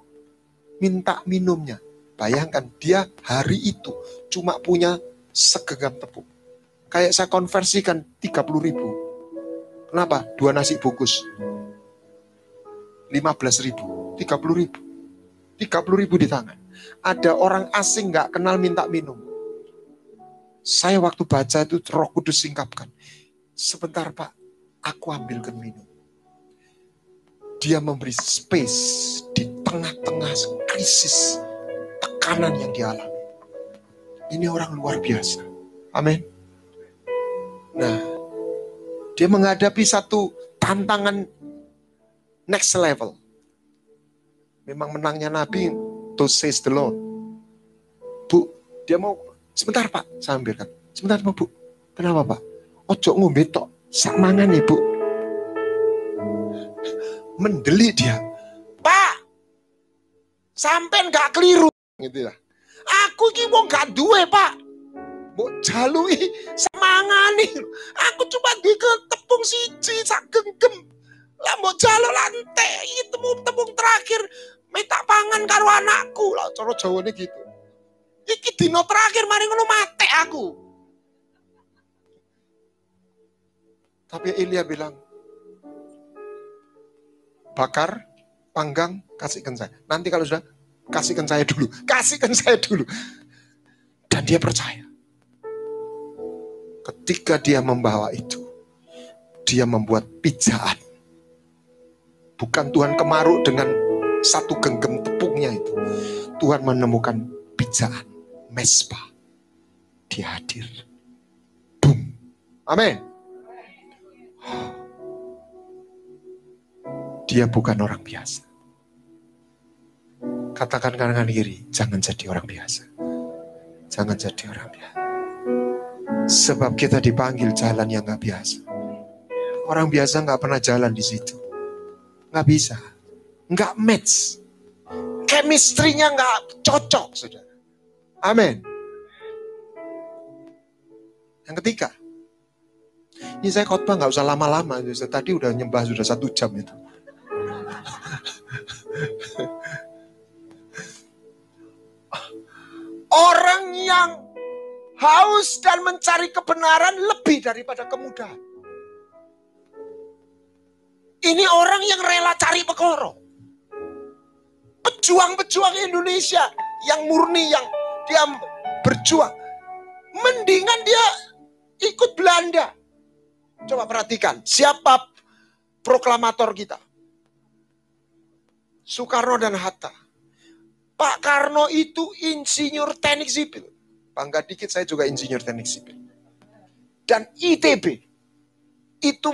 minta minumnya. Bayangkan dia hari itu cuma punya segenggam tepung. Kayak saya konversikan 30.000. Kenapa? 2 nasi bungkus. 15.000, 30.000. 30.000 di tangan. Ada orang asing gak kenal minta minum. Saya waktu baca itu Roh Kudus singkapkan. Sebentar Pak, aku ambilkan minum. Dia memberi space di tengah-tengah krisis tekanan yang dialami. Ini orang luar biasa. Amin. Nah, dia menghadapi satu tantangan next level. Memang menangnya Nabi, to says the Lord. Bu, dia mau, sebentar Pak, saya ambilkan. Sebentar Bu, kenapa Pak? Ojo ngombe tok, sak mangan Ibu. Mendeli dia. Pak, sampean gak keliru. Gitu ya. Aku ki wong gak duwe Pak. Mbok jalui semangani. Aku cuma duwe tepung siji sak genggam. Lah mbok jaluk lantek iki tepung terakhir minta pangan karo anakku. Lah cara Jawane gitu. Iki dino terakhir mari ngono mate aku. Tapi Elia bilang, bakar, panggang, kasihkan saya. Nanti kalau sudah, kasihkan saya dulu. Kasihkan saya dulu. Dan dia percaya. Ketika dia membawa itu, dia membuat pijaan. Bukan Tuhan kemaruk dengan 1 genggam tepungnya itu. Tuhan menemukan pijaan, mesbah. Dia hadir. Boom. Amin. Dia bukan orang biasa. Katakan kanan kiri, jangan jadi orang biasa. Jangan jadi orang biasa. Sebab kita dipanggil jalan yang gak biasa. Orang biasa gak pernah jalan di situ. Gak bisa. Gak match. Chemistry-nya gak cocok, saudara. Amin. Yang ketiga. Ini saya khotbah gak usah lama-lama. Tadi udah nyembah sudah 1 jam itu. Orang yang haus dan mencari kebenaran lebih daripada kemudahan. Ini orang yang rela cari perkara. Pejuang-pejuang Indonesia yang murni, yang dia berjuang, mendingan dia ikut Belanda. Coba perhatikan, siapa proklamator kita? Soekarno dan Hatta. Pak Karno itu insinyur teknik sipil. Bangga dikit, saya juga insinyur teknik sipil. Dan ITB itu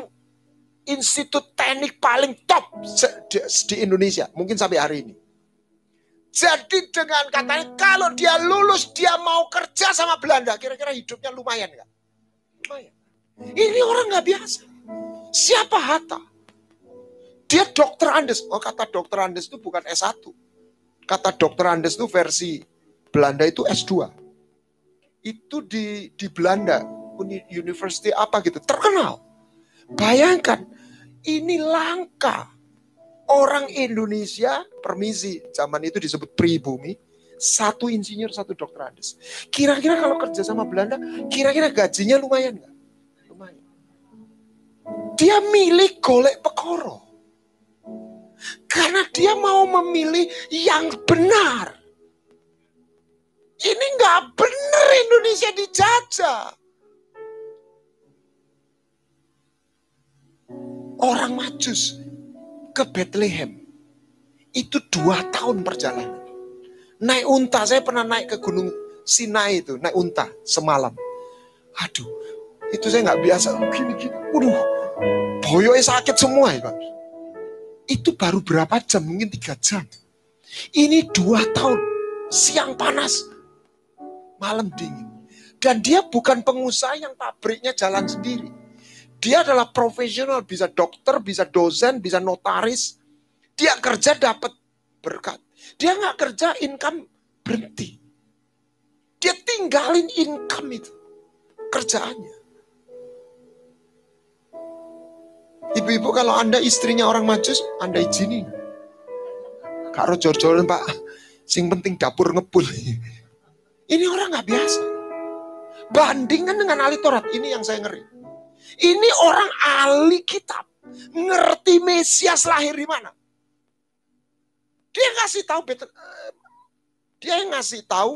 institut teknik paling top di Indonesia, mungkin sampai hari ini. Jadi dengan katanya, kalau dia lulus, dia mau kerja sama Belanda, kira-kira hidupnya lumayan nggak? Lumayan. Ini orang nggak biasa. Siapa Hatta? Dia dokter Andes. Oh, kata dokter Andes itu bukan S1. Kata dokter Andes itu versi Belanda itu S2. Itu di Belanda, University apa gitu, terkenal. Bayangkan, ini langka. Orang Indonesia, permisi, zaman itu disebut pribumi, satu insinyur, satu dokter Andes. Kira-kira kalau kerja sama Belanda, kira-kira gajinya lumayan nggak? Lumayan. Dia milih golek pekoro. Karena dia mau memilih yang benar. Ini nggak benar, Indonesia dijajah. Orang Majus ke Bethlehem itu 2 tahun perjalanan. Naik unta, saya pernah naik ke Gunung Sinai itu, naik unta semalam. Aduh, itu saya nggak biasa. Gini-gini, boyoke sakit semua ya Pak. Itu baru berapa jam, mungkin 3 jam. Ini 2 tahun, siang panas, malam dingin. Dan dia bukan pengusaha yang pabriknya jalan sendiri. Dia adalah profesional, bisa dokter, bisa dosen, bisa notaris. Dia kerja dapat berkat. Dia nggak kerja, income berhenti. Dia tinggalin income itu, kerjaannya. Ibu-ibu, kalau Anda istrinya orang Majus, Anda izinin. Karo jor-joran Pak, sing penting dapur ngepul. Ini orang nggak biasa. Bandingkan dengan ahli Taurat, ini yang saya ngeri. Ini orang ahli kitab, ngerti Mesias lahir di mana. Dia ngasih tahu, dia yang ngasih tahu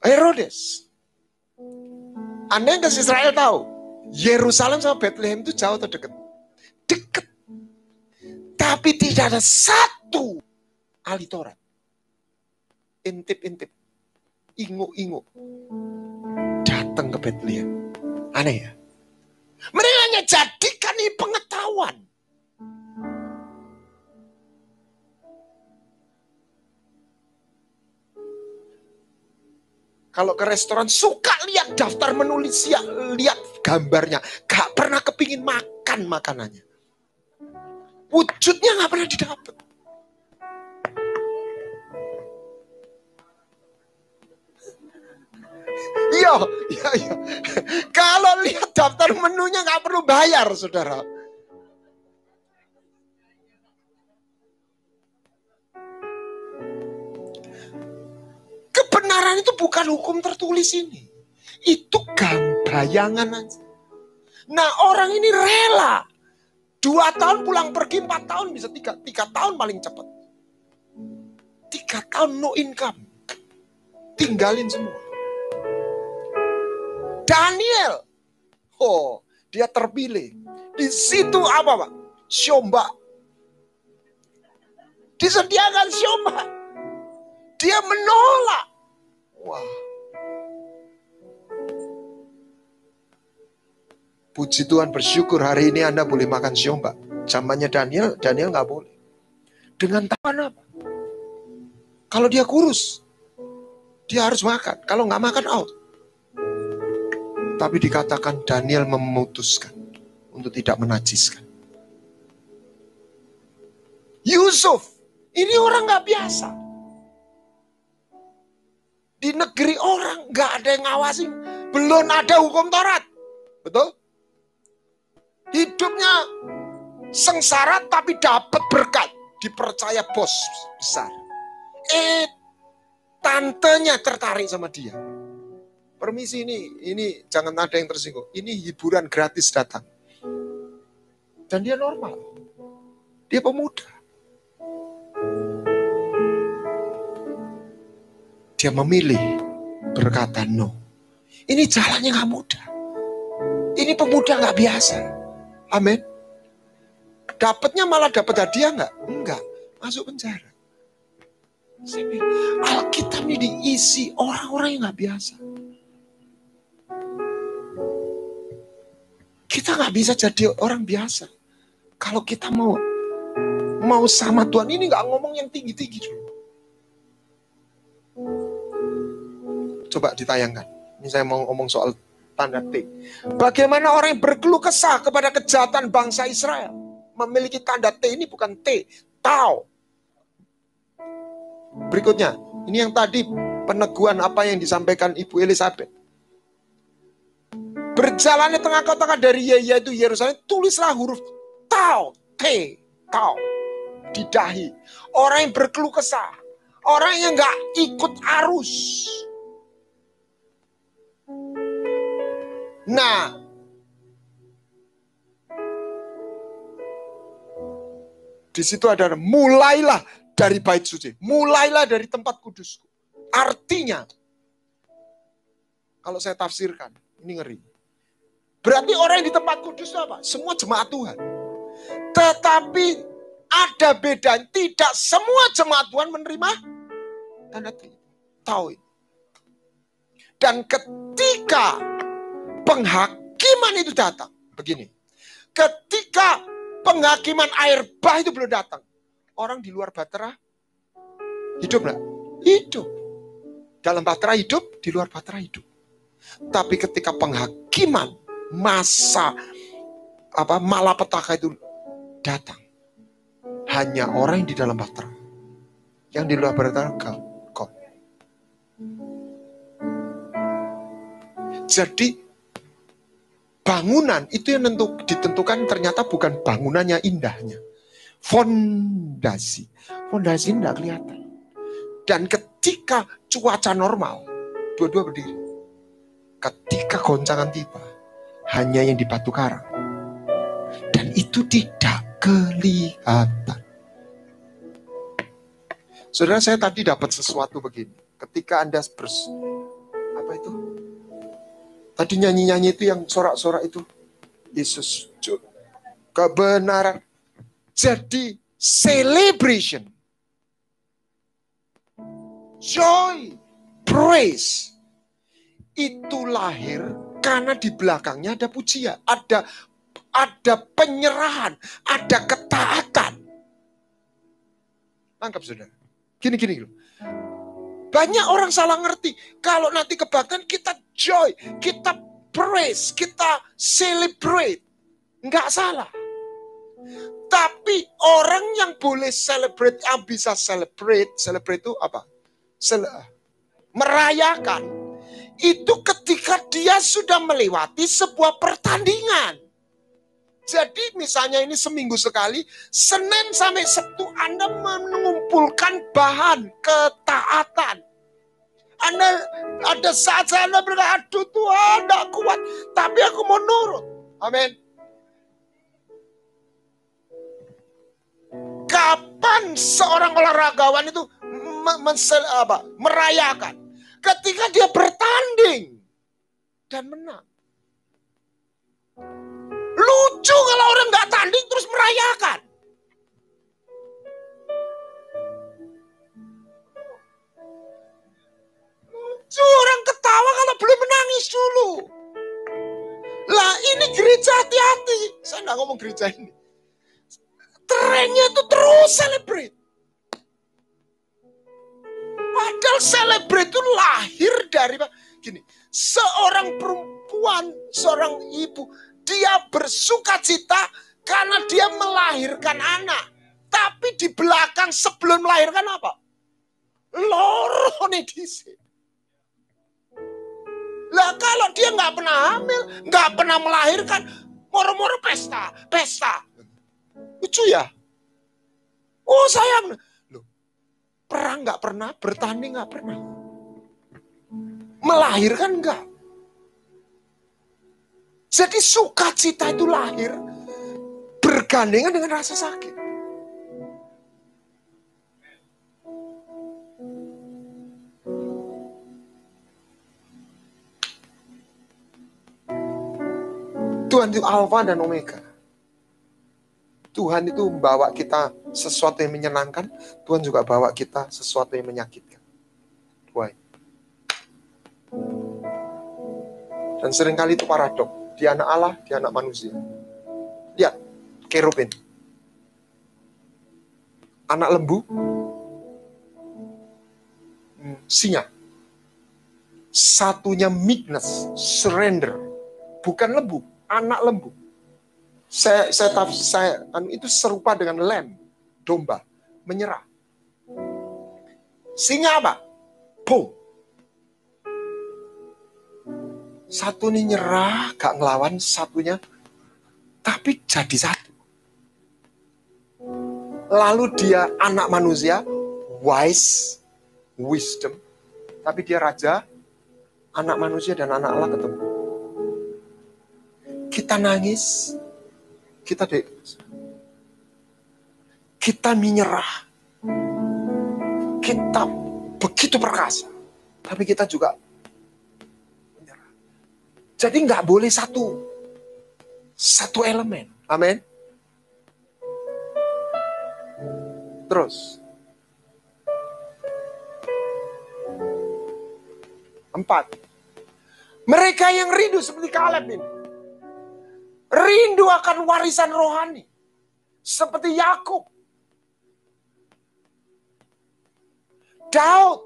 Herodes. Anda yang ke Israel tahu, Yerusalem sama Bethlehem itu jauh atau dekat? Dekat. Tapi tidak ada satu ahli Taurat. Intip-intip, inguk-inguk, datang ke Bethlehem. Aneh ya? Mereka hanya jadikan ini pengetahuan. Kalau ke restoran suka lihat daftar menu, lihat gambarnya. Gak pernah kepingin makan makanannya. Wujudnya gak pernah didapat. Iya. Kalau lihat daftar menunya gak perlu bayar, saudara. Kebenaran itu bukan hukum tertulis ini. Itu bayangan aja. Nah, orang ini rela. 2 tahun pulang pergi, 4 tahun bisa 3 tahun paling cepat. 3 tahun no income. Tinggalin semua. Daniel. Oh, dia terpilih. Di situ apa, Pak? Syomba. Disediakan syomba. Dia menolak. Wah. Puji Tuhan, bersyukur hari ini Anda boleh makan syomba. Zamannya Daniel nggak boleh. Dengan tawaran apa? Kalau dia kurus, dia harus makan. Kalau nggak makan, out. Tapi dikatakan Daniel memutuskan untuk tidak menajiskan. Yusuf, ini orang nggak biasa. Di negeri orang nggak ada yang ngawasin, belum ada hukum Taurat, betul? Hidupnya sengsara tapi dapat berkat, dipercaya bos besar. Tantenya tertarik sama dia. Permisi, ini jangan ada yang tersinggung. Ini hiburan gratis datang. Dan dia normal. Dia pemuda. dia memilih berkata no. Ini jalannya gak mudah. Ini pemuda gak biasa. Amin. Dapatnya malah dapat hadiah gak? Enggak. Masuk penjara. Alkitab ini diisi orang-orang yang gak biasa. Kita gak bisa jadi orang biasa. Kalau kita mau sama Tuhan, ini gak ngomong yang tinggi-tinggi dulu. Coba ditayangkan. Ini saya mau ngomong soal tanda T. Bagaimana orang yang berkeluh kesah kepada kejahatan bangsa Israel memiliki tanda T, ini bukan T, Tau. Berikutnya, ini yang tadi peneguhan apa yang disampaikan Ibu Elizabeth. Berjalan di tengah kota dari yaitu Yerusalem, tulislah huruf Tau, T, Tau di dahi. Orang yang berkeluh kesah, orang yang gak ikut arus. Nah, di situ ada mulailah dari bait suci, mulailah dari tempat kudusku. Artinya, kalau saya tafsirkan, ini ngeri. Berarti orang yang di tempat kudus itu apa? Semua jemaat Tuhan. Tetapi ada bedanya, tidak semua jemaat Tuhan menerima tanda tahu. Dan ketika penghakiman itu datang, begini. Ketika penghakiman air bah itu belum datang, orang di luar Batra hidup nggak? Hidup. Dalam Batra hidup, di luar Batra hidup. Tapi ketika penghakiman masa malapetaka itu datang, hanya orang yang di dalam Batra, yang di luar Batra kau. Jadi bangunan itu yang ditentukan ternyata bukan bangunannya indahnya. Fondasi tidak kelihatan. Dan ketika cuaca normal, dua-dua berdiri. Ketika goncangan tiba, hanya yang di batu karang. Dan itu tidak kelihatan. Saudara, saya tadi dapat sesuatu begini. Ketika Anda tadi nyanyi-nyanyi itu yang sorak-sorak itu. Yesus, kebenaran. Jadi celebration. Joy, praise. Itu lahir karena di belakangnya ada pujian. Ada penyerahan. Ada ketaatan. Tangkap saudara. Gini. Banyak orang salah ngerti. Kalau nanti kebaktian kita joy, kita praise, kita celebrate. Enggak salah. Tapi orang yang boleh celebrate, yang bisa celebrate itu apa? Merayakan. Itu ketika dia sudah melewati sebuah pertandingan. Jadi misalnya ini seminggu sekali, Senin sampai Sabtu Anda mengumpulkan bahan ketaatan. Anda ada saat Anda berkata, aduh Tuhan, tidak kuat, tapi aku mau nurut. Amin. Kapan seorang olahragawan itu merayakan? Ketika dia bertanding dan menang. Lucu kalau orang nggak tanding terus merayakan. Lucu orang ketawa kalau belum menangis dulu. Lah ini gereja, hati-hati. Saya nggak ngomong gereja ini. Trennya itu terus celebrate. Padahal celebrate itu lahir dari gini. Seorang perempuan, seorang ibu, dia bersuka cita karena dia melahirkan anak. Tapi di belakang sebelum melahirkan apa? Loro nih di sini. Lah kalau dia nggak pernah hamil, nggak pernah melahirkan, moro-moro pesta. Lucu ya? Oh sayang. Loh, perang nggak pernah, bertanding nggak pernah. Melahirkan nggak. Jadi sukacita itu lahir bergandengan dengan rasa sakit. Tuhan itu Alfa dan Omega. Tuhan itu membawa kita sesuatu yang menyenangkan, Tuhan juga bawa kita sesuatu yang menyakitkan. Why? Dan seringkali itu paradok. Dia anak Allah, dia anak manusia. Lihat, kerubin. Anak lembu, singa. Satunya meekness, surrender. Bukan lembu, anak lembu. Itu serupa dengan lamb, domba, menyerah. Singa apa? Boom. Satu ini nyerah, gak ngelawan, satunya tapi jadi satu. Lalu dia anak manusia, wise, wisdom, tapi dia raja, anak manusia dan anak Allah ketemu. Kita nangis, kita menyerah, kita begitu perkasa, tapi kita juga menyerah. Jadi nggak boleh satu elemen. Amin. Terus 4. Mereka yang rindu seperti Kaleb ini, rindu akan warisan rohani seperti Yakub. Daud,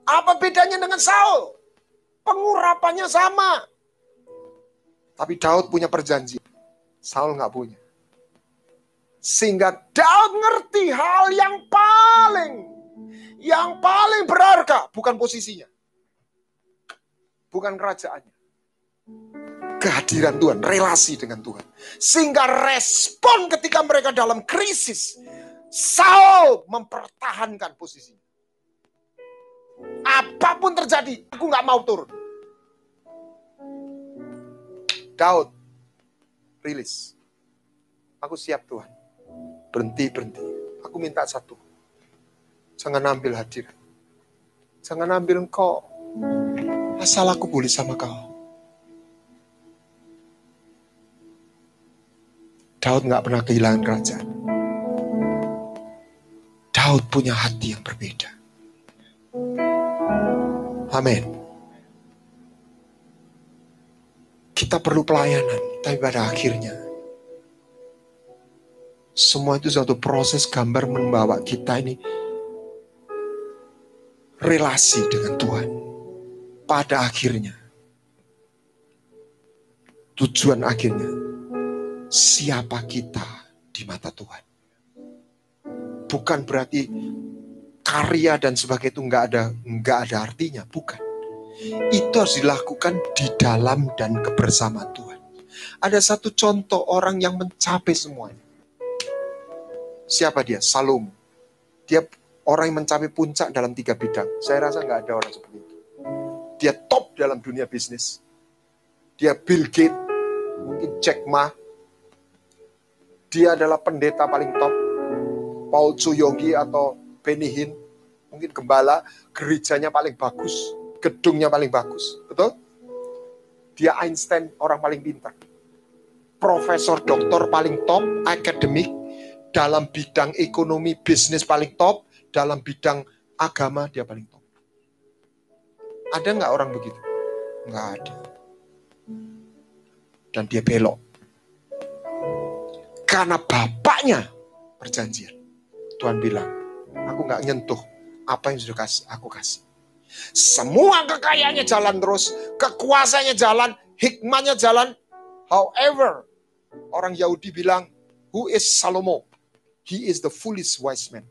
apa bedanya dengan Saul? Pengurapannya sama. Tapi Daud punya perjanjian, Saul nggak punya. Sehingga Daud ngerti hal yang paling berharga, bukan posisinya, bukan kerajaannya, kehadiran Tuhan, relasi dengan Tuhan. Sehingga respon ketika mereka dalam krisis, Saul mempertahankan posisinya. Apapun terjadi, aku nggak mau turun. Daud rilis, aku siap Tuhan, berhenti. Aku minta satu, jangan ambil hadirat, jangan ambil engkau, asal aku boleh sama kau. Daud nggak pernah kehilangan kerajaan. Daud punya hati yang berbeda. Amin. Kita perlu pelayanan, tapi pada akhirnya semua itu suatu proses gambar membawa kita ini relasi dengan Tuhan. Pada akhirnya, tujuan akhirnya, siapa kita di mata Tuhan. Bukan berarti karya dan sebagainya itu nggak ada artinya, bukan. Itu harus dilakukan di dalam dan kebersamaan Tuhan. Ada satu contoh orang yang mencapai semuanya. Siapa dia? Salomo. Dia orang yang mencapai puncak dalam 3 bidang. Saya rasa nggak ada orang seperti itu. Dia top dalam dunia bisnis. Dia Bill Gates, mungkin Jack Ma. Dia adalah pendeta paling top. Paul Tsuyogi atau Benny Hinn, mungkin gembala, gerejanya paling bagus, gedungnya paling bagus. Betul? Dia Einstein, orang paling pintar. Profesor doktor paling top, akademik, dalam bidang ekonomi, bisnis paling top, dalam bidang agama dia paling top. Ada nggak orang begitu? Nggak ada. Dan dia belok. Karena bapaknya perjanjian. Tuhan bilang, aku nggak nyentuh apa yang sudah aku kasih. Semua kekayaannya jalan terus, kekuasaannya jalan, hikmahnya jalan. However, orang Yahudi bilang, who is Salomo? He is the foolish wise man.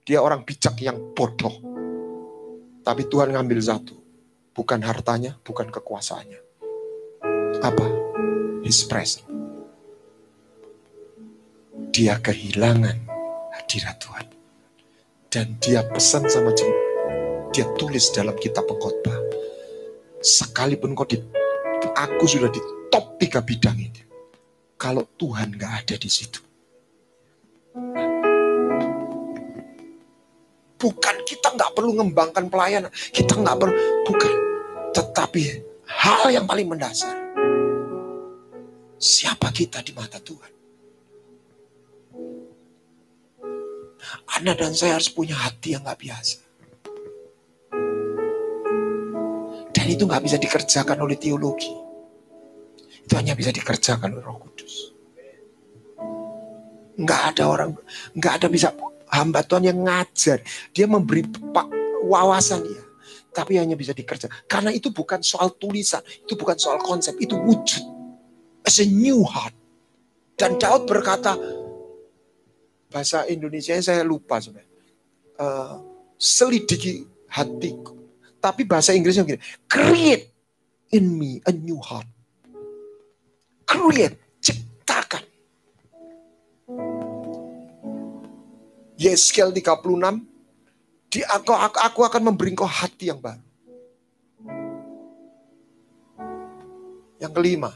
Dia orang bijak yang bodoh. Tapi Tuhan ngambil satu. Bukan hartanya, bukan kekuasaannya. Apa? His presence. Dia kehilangan hadirat Tuhan. Dan dia pesan sama jemaat. Dia tulis dalam kitab pengkhotbah. Sekalipun aku sudah di top 3 bidang ini. Kalau Tuhan gak ada di situ. Bukan kita gak perlu mengembangkan pelayanan. Kita gak perlu. Bukan. Tetapi hal yang paling mendasar. Siapa kita di mata Tuhan? Anda dan saya harus punya hati yang gak biasa. Dan itu gak bisa dikerjakan oleh teologi. Itu hanya bisa dikerjakan oleh Roh Kudus. Gak ada bisa hamba Tuhan yang ngajar. Dia memberi wawasan dia. Tapi hanya bisa dikerjakan. Karena itu bukan soal tulisan. Itu bukan soal konsep. Itu wujud. As a new heart. Dan Daud berkata, bahasa Indonesia saya lupa sebenarnya. Selidiki hatiku. Tapi bahasa Inggrisnya begini. Create in me a new heart. Create. Ciptakan. Yeskel 36. Aku akan memberi engkau hati yang baru. Yang kelima.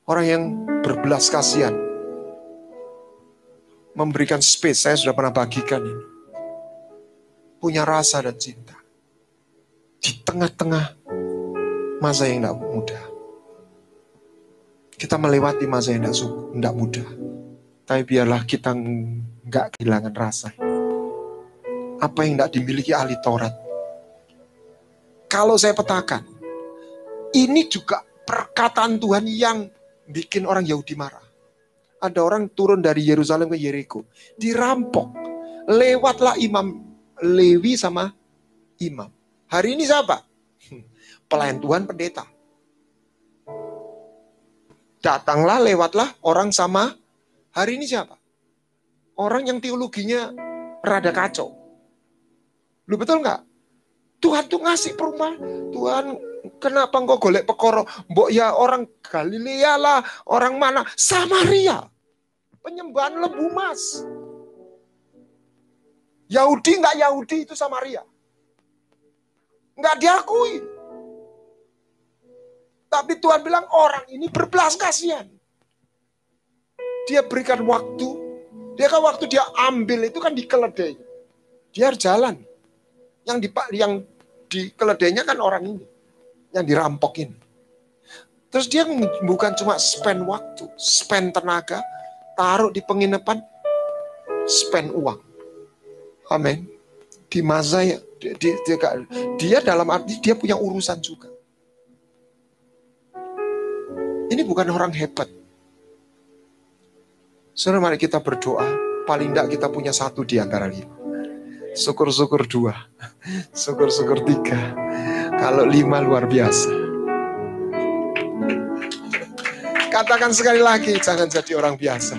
Orang yang berbelas kasihan. Memberikan space. Saya sudah pernah bagikan ini. Punya rasa dan cinta. Di tengah-tengah masa yang tidak mudah. Kita melewati masa yang tidak mudah. Tapi biarlah kita nggak kehilangan rasa. Apa yang tidak dimiliki ahli Taurat. Kalau saya petakan. Ini juga perkataan Tuhan yang bikin orang Yahudi marah. Ada orang turun dari Yerusalem ke Yeriko. Dirampok. Lewatlah imam Lewi sama imam. Hari ini siapa? Pelayan Tuhan, pendeta. Datanglah, lewatlah orang sama. Hari ini siapa? Orang yang teologinya rada kacau. Lu betul nggak? Tuhan tuh ngasih perumahan. Tuhan, kenapa engkau golek pekoro? Mbok ya orang Galilea lah, orang mana? Samaria. Penyembahan lembu mas. Yahudi nggak Yahudi itu Samaria. Nggak diakui. Tapi Tuhan bilang orang ini berbelas kasihan. Dia berikan waktu. Dia kan waktu dia ambil itu kan di keledai. Dia harus jalan. Yang di keledainya kan orang ini. Yang dirampok ini. Terus dia bukan cuma spend waktu. Spend tenaga. Taruh di penginapan. Spend uang. Amin. Di masa ya. Dia dalam arti dia punya urusan juga. Ini bukan orang hebat. Saudara, mari kita berdoa. Paling tidak kita punya 1 di antara 5. Syukur-syukur 2. Syukur-syukur 3. Kalau 5 luar biasa. Katakan sekali lagi, jangan jadi orang biasa.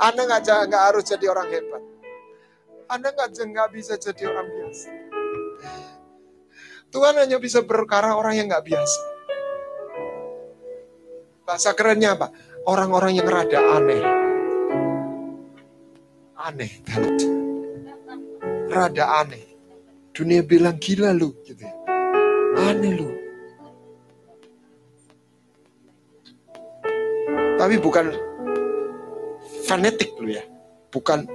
Anda nggak harus jadi orang hebat. Anda nggak bisa jadi orang biasa. Tuhan hanya bisa berkara orang yang nggak biasa. Bahasa kerennya apa? Orang-orang yang rada aneh. Aneh banget. Rada aneh. Dunia bilang gila lu gitu ya. Aneh lu. Tapi bukan fanatik lu ya. Bukan.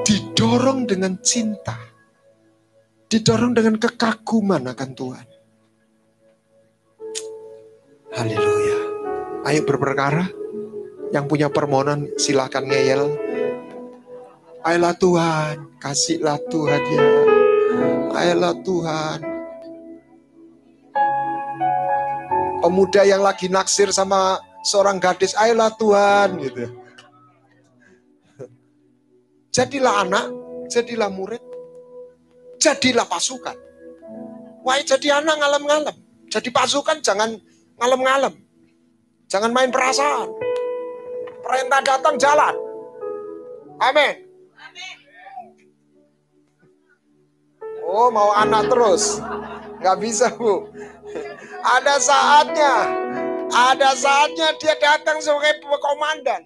Didorong dengan cinta. Didorong dengan kekaguman akan Tuhan. Haleluya. Ayo berperkara. Yang punya permohonan silakan ngeyel. Ayolah Tuhan, kasihlah Tuhan ya. Ayolah Tuhan. Pemuda yang lagi naksir sama seorang gadis, ayolah Tuhan gitu. Jadilah anak, jadilah murid, jadilah pasukan. Wah, jadi anak ngalem-ngalem. Jadi pasukan jangan ngalem-ngalem. Jangan main perasaan. Perintah datang jalan. Amin. Oh, mau anak terus. Gak bisa, Bu. Ada saatnya dia datang sebagai komandan.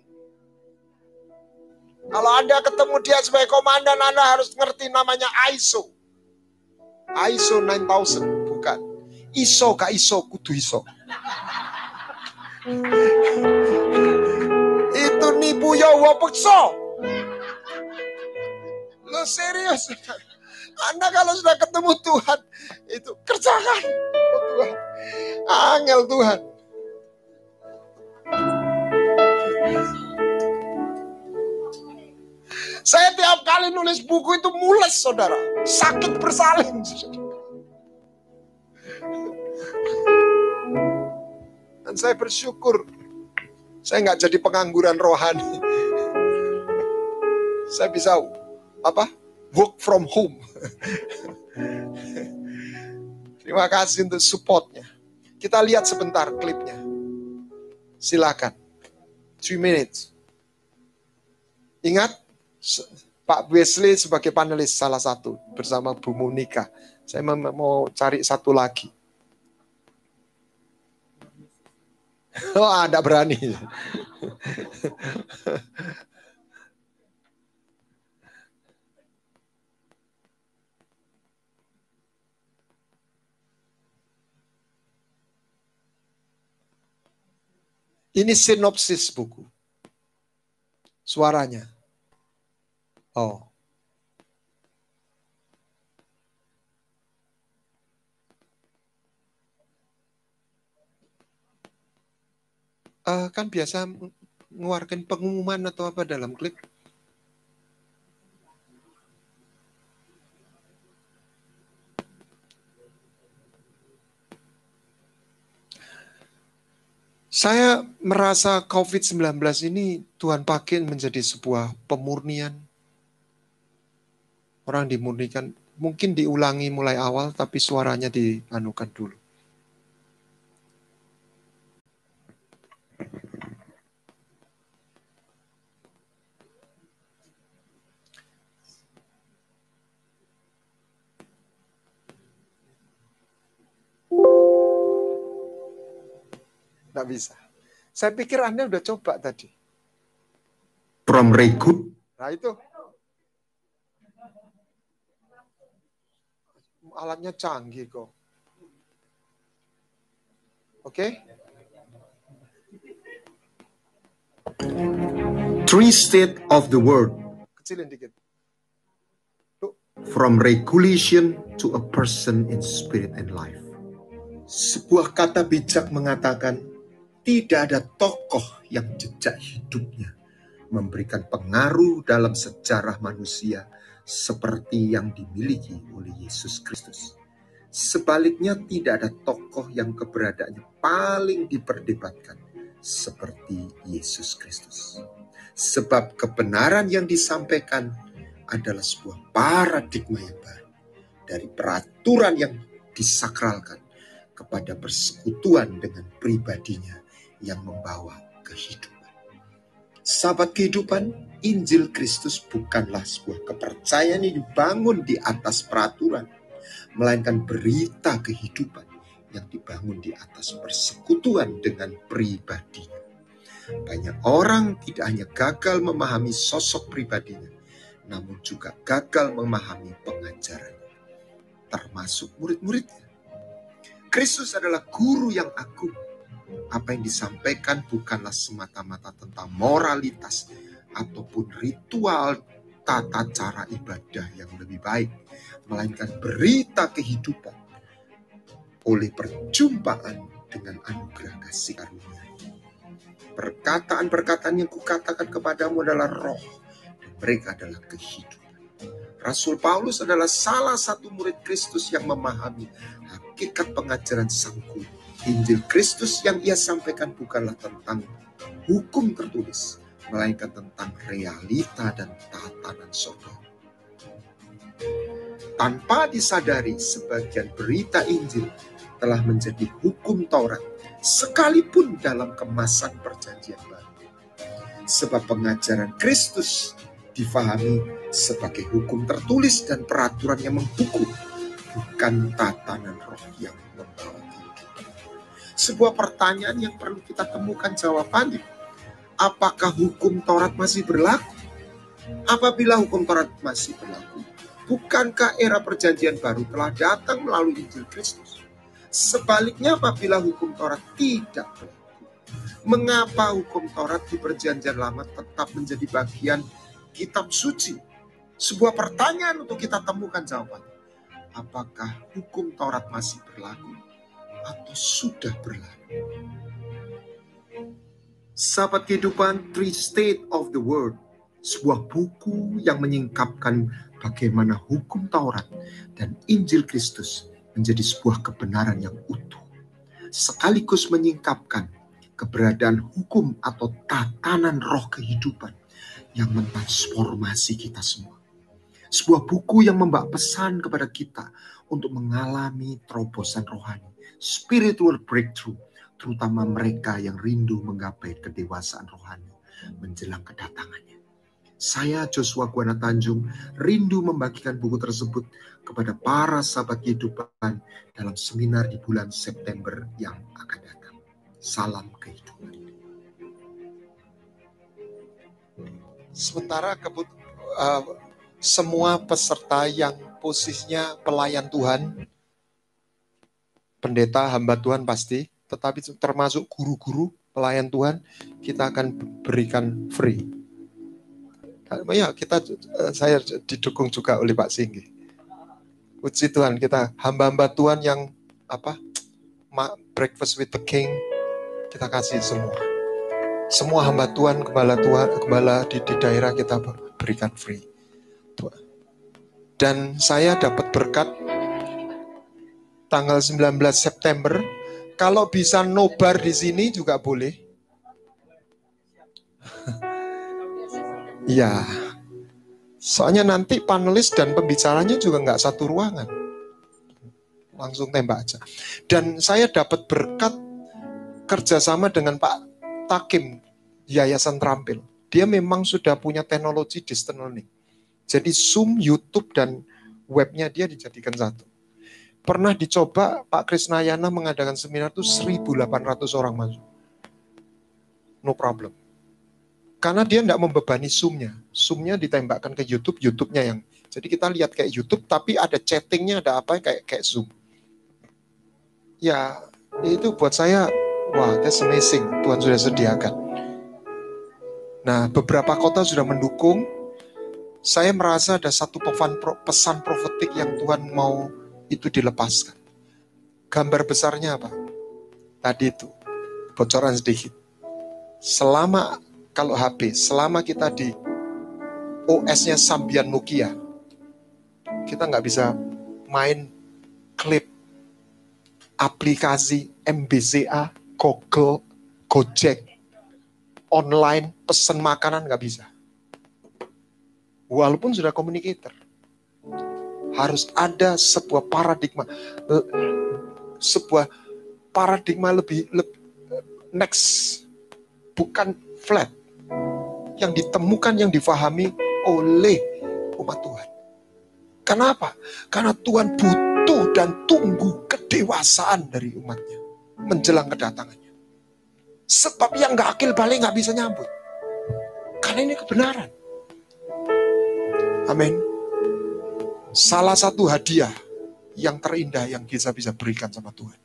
Kalau Anda ketemu dia sebagai komandan, Anda harus ngerti namanya ISO. ISO 9000, bukan. ISO gak ISO, kudu ISO. Itu nipu ya wapekso. Lo serius? Anda kalau sudah ketemu Tuhan, itu kerjakan. Oh Tuhan, angel Tuhan. Saya tiap kali nulis buku itu mules, saudara. Sakit bersalin. Dan saya bersyukur saya nggak jadi pengangguran rohani. Saya bisa work from home. Terima kasih untuk supportnya. Kita lihat sebentar klipnya. Silakan. 3 minutes. Ingat, Pak Wesley sebagai panelis salah satu bersama Bu Monica. Saya mau cari satu lagi. Oh, enggak berani. Ini sinopsis buku. Suaranya. Oh. Kan biasa mengeluarkan pengumuman atau apa dalam klip. Saya merasa COVID-19 ini Tuhan pakai menjadi sebuah pemurnian. Orang dimurnikan, mungkin diulangi mulai awal, tapi suaranya dianukan dulu. Nggak bisa. Saya pikir Anda udah coba tadi. From Regut. Nah itu. Alatnya canggih kok. Oke? Three state of the world. Kecilin dikit. From regulation to a person in spirit and life. Sebuah kata bijak mengatakan, tidak ada tokoh yang jejak hidupnya memberikan pengaruh dalam sejarah manusia seperti yang dimiliki oleh Yesus Kristus. Sebaliknya tidak ada tokoh yang keberadaannya paling diperdebatkan seperti Yesus Kristus. Sebab kebenaran yang disampaikan adalah sebuah paradigma yang baru. Dari peraturan yang disakralkan kepada persekutuan dengan pribadinya yang membawa kehidupan. Sahabat kehidupan, Injil Kristus bukanlah sebuah kepercayaan yang dibangun di atas peraturan, melainkan berita kehidupan yang dibangun di atas persekutuan dengan pribadinya. Banyak orang tidak hanya gagal memahami sosok pribadinya, namun juga gagal memahami pengajarannya, termasuk murid-muridnya. Kristus adalah guru yang agung. Apa yang disampaikan bukanlah semata-mata tentang moralitas ataupun ritual tata cara ibadah yang lebih baik, melainkan berita kehidupan oleh perjumpaan dengan anugerah kasih karunia. Perkataan-perkataan yang kukatakan kepadamu adalah roh, dan mereka adalah kehidupan. Rasul Paulus adalah salah satu murid Kristus yang memahami hakikat pengajaran Sang Guru. Injil Kristus yang ia sampaikan bukanlah tentang hukum tertulis, melainkan tentang realita dan tatanan surga. Tanpa disadari, sebagian berita Injil telah menjadi hukum Taurat, sekalipun dalam kemasan perjanjian baru. Sebab pengajaran Kristus difahami sebagai hukum tertulis dan peraturan yang membuku, bukan tatanan roh yang membawa kehidupan. Sebuah pertanyaan yang perlu kita temukan jawabannya. Apakah hukum Taurat masih berlaku? Apabila hukum Taurat masih berlaku, bukankah era perjanjian baru telah datang melalui Injil Kristus? Sebaliknya, apabila hukum Taurat tidak berlaku, mengapa hukum Taurat di perjanjian lama tetap menjadi bagian kitab suci? Sebuah pertanyaan untuk kita temukan jawabannya. Apakah hukum Taurat masih berlaku atau sudah berlalu? Sahabat kehidupan, Three State of the World, sebuah buku yang menyingkapkan bagaimana hukum Taurat dan Injil Kristus menjadi sebuah kebenaran yang utuh, sekaligus menyingkapkan keberadaan hukum atau tatanan roh kehidupan yang mentransformasi kita semua. Sebuah buku yang membawa pesan kepada kita untuk mengalami terobosan rohani, spiritual breakthrough, terutama mereka yang rindu menggapai kedewasaan rohani menjelang kedatangannya. Saya, Joshua Guana Tanjung, rindu membagikan buku tersebut kepada para sahabat kehidupan dalam seminar di bulan September yang akan datang. Salam kehidupan. Sementara semua peserta yang posisinya pelayan Tuhan, pendeta, hamba Tuhan pasti, tetapi termasuk guru-guru pelayan Tuhan, kita akan berikan free. Ya, saya didukung juga oleh Pak Singgi. Puji Tuhan, kita hamba-hamba Tuhan yang breakfast with the King, kita kasih semua. Semua hamba Tuhan, gembala di daerah kita berikan free. Dan saya dapat berkat tanggal 19 September, kalau bisa nobar di sini juga boleh. Iya. Soalnya nanti panelis dan pembicaranya juga nggak satu ruangan. Langsung tembak aja. Dan saya dapat berkat kerjasama dengan Pak Takim, Yayasan Terampil. Dia memang sudah punya teknologi distance learning. Jadi Zoom, YouTube, dan webnya dia dijadikan satu. Pernah dicoba Pak Krisnayana mengadakan seminar itu 1.800 orang masuk. No problem. Karena dia tidak membebani Zoom-nya. Zoom-nya ditembakkan ke YouTube, YouTube-nya yang. Jadi kita lihat kayak YouTube, tapi ada chatting-nya, ada apa kayak Zoom. Ya, itu buat saya, wah, that's amazing. Tuhan sudah sediakan. Nah, beberapa kota sudah mendukung. Saya merasa ada satu pesan profetik yang Tuhan mau itu dilepaskan. Gambar besarnya apa? Tadi itu, bocoran sedikit. Kalau HP, selama kita di OS-nya Symbian Nokia, kita nggak bisa main klip, aplikasi MBZA, Google, Gojek, online, pesan makanan nggak bisa. Walaupun sudah communicator. Harus ada sebuah paradigma lebih next, bukan flat, yang ditemukan, yang difahami oleh umat Tuhan. Kenapa? Karena Tuhan butuh dan tunggu kedewasaan dari umatnya menjelang kedatangannya. Sebab yang gak akil balik gak bisa nyambut. Karena ini kebenaran. Amin. Salah satu hadiah yang terindah yang kita bisa berikan sama Tuhan,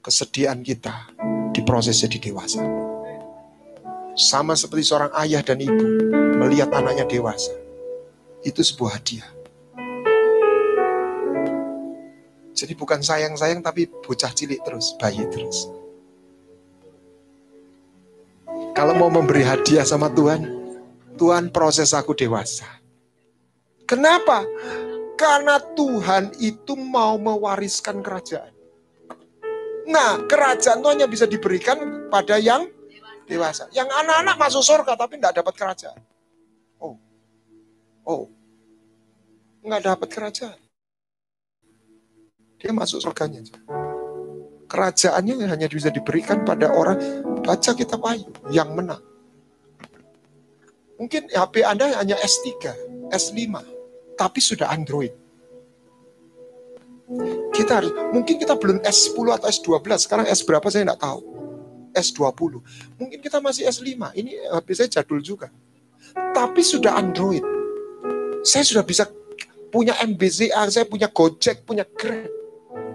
kesediaan kita di proses jadi dewasa. Sama seperti seorang ayah dan ibu melihat anaknya dewasa. Itu sebuah hadiah. Jadi bukan sayang-sayang, tapi bocah cilik terus, bayi terus. Kalau mau memberi hadiah sama Tuhan, Tuhan proses aku dewasa. Kenapa? Karena Tuhan itu mau mewariskan kerajaan. Nah, kerajaan itu hanya bisa diberikan pada yang dewasa. Yang anak-anak masuk surga tapi tidak dapat kerajaan. Nggak dapat kerajaan. Dia masuk surganya. Kerajaannya hanya bisa diberikan pada orang, baca kitab Wahyu, yang menang. Mungkin HP Anda hanya S3, S5, tapi sudah Android. Mungkin kita belum S10 atau S12, sekarang S berapa saya tidak tahu. S20. Mungkin kita masih S5. Ini HP saya jadul juga. Tapi sudah Android. Saya sudah bisa punya MBZA, saya punya Gojek, punya Grab.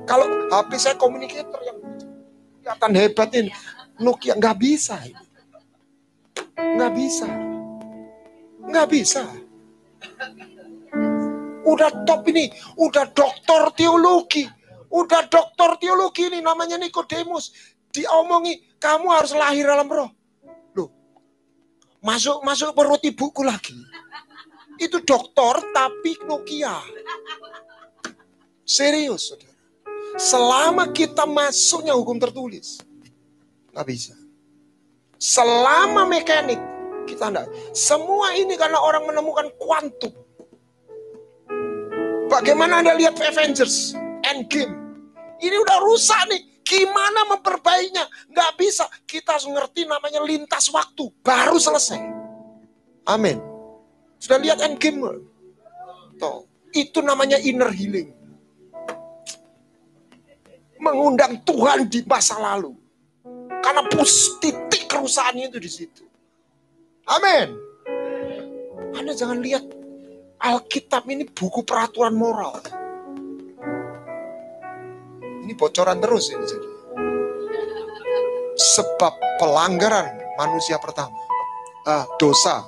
Kalau HP saya communicator yang kelihatan hebat ini, Nokia nggak bisa. Nggak bisa. Nggak bisa. Udah top ini, udah doktor teologi. Udah doktor teologi ini namanya Nikodemus. Diomongi, kamu harus lahir dalam roh. Masuk perut ibuku lagi. Itu dokter tapi Nokia. Serius, saudara. Selama kita masuknya hukum tertulis, nggak bisa. Selama mekanik, kita enggak. Semua ini karena orang menemukan kuantum. Bagaimana Anda lihat Avengers, Endgame? Ini udah rusak nih. Gimana memperbaikinya? Nggak bisa. Kita harus ngerti namanya lintas waktu. Baru selesai. Amin. Sudah lihat Endgame? Tuh. Itu namanya inner healing. Mengundang Tuhan di masa lalu. Karena titik kerusakannya itu di situ. Amin. Anda jangan lihat Alkitab ini buku peraturan moral. Ini bocoran terus ini jadi. Sebab pelanggaran manusia pertama. Dosa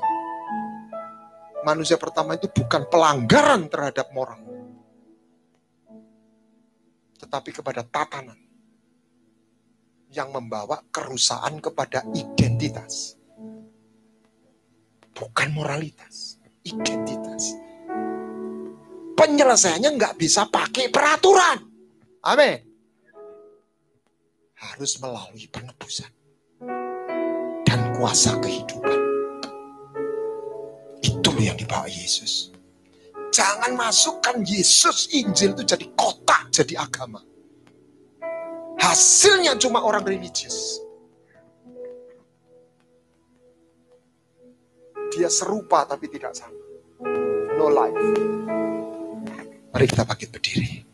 manusia pertama itu bukan pelanggaran terhadap moral. Tetapi kepada tatanan. Yang membawa kerusakan kepada identitas. Bukan moralitas. Identitas. Penyelesaiannya nggak bisa pakai peraturan. Amin. Harus melalui penebusan dan kuasa kehidupan. Itu yang dibawa Yesus. Jangan masukkan Yesus Injil itu jadi kotak, jadi agama. Hasilnya cuma orang religius. Dia serupa tapi tidak sama. No life. Mari kita bangkit berdiri.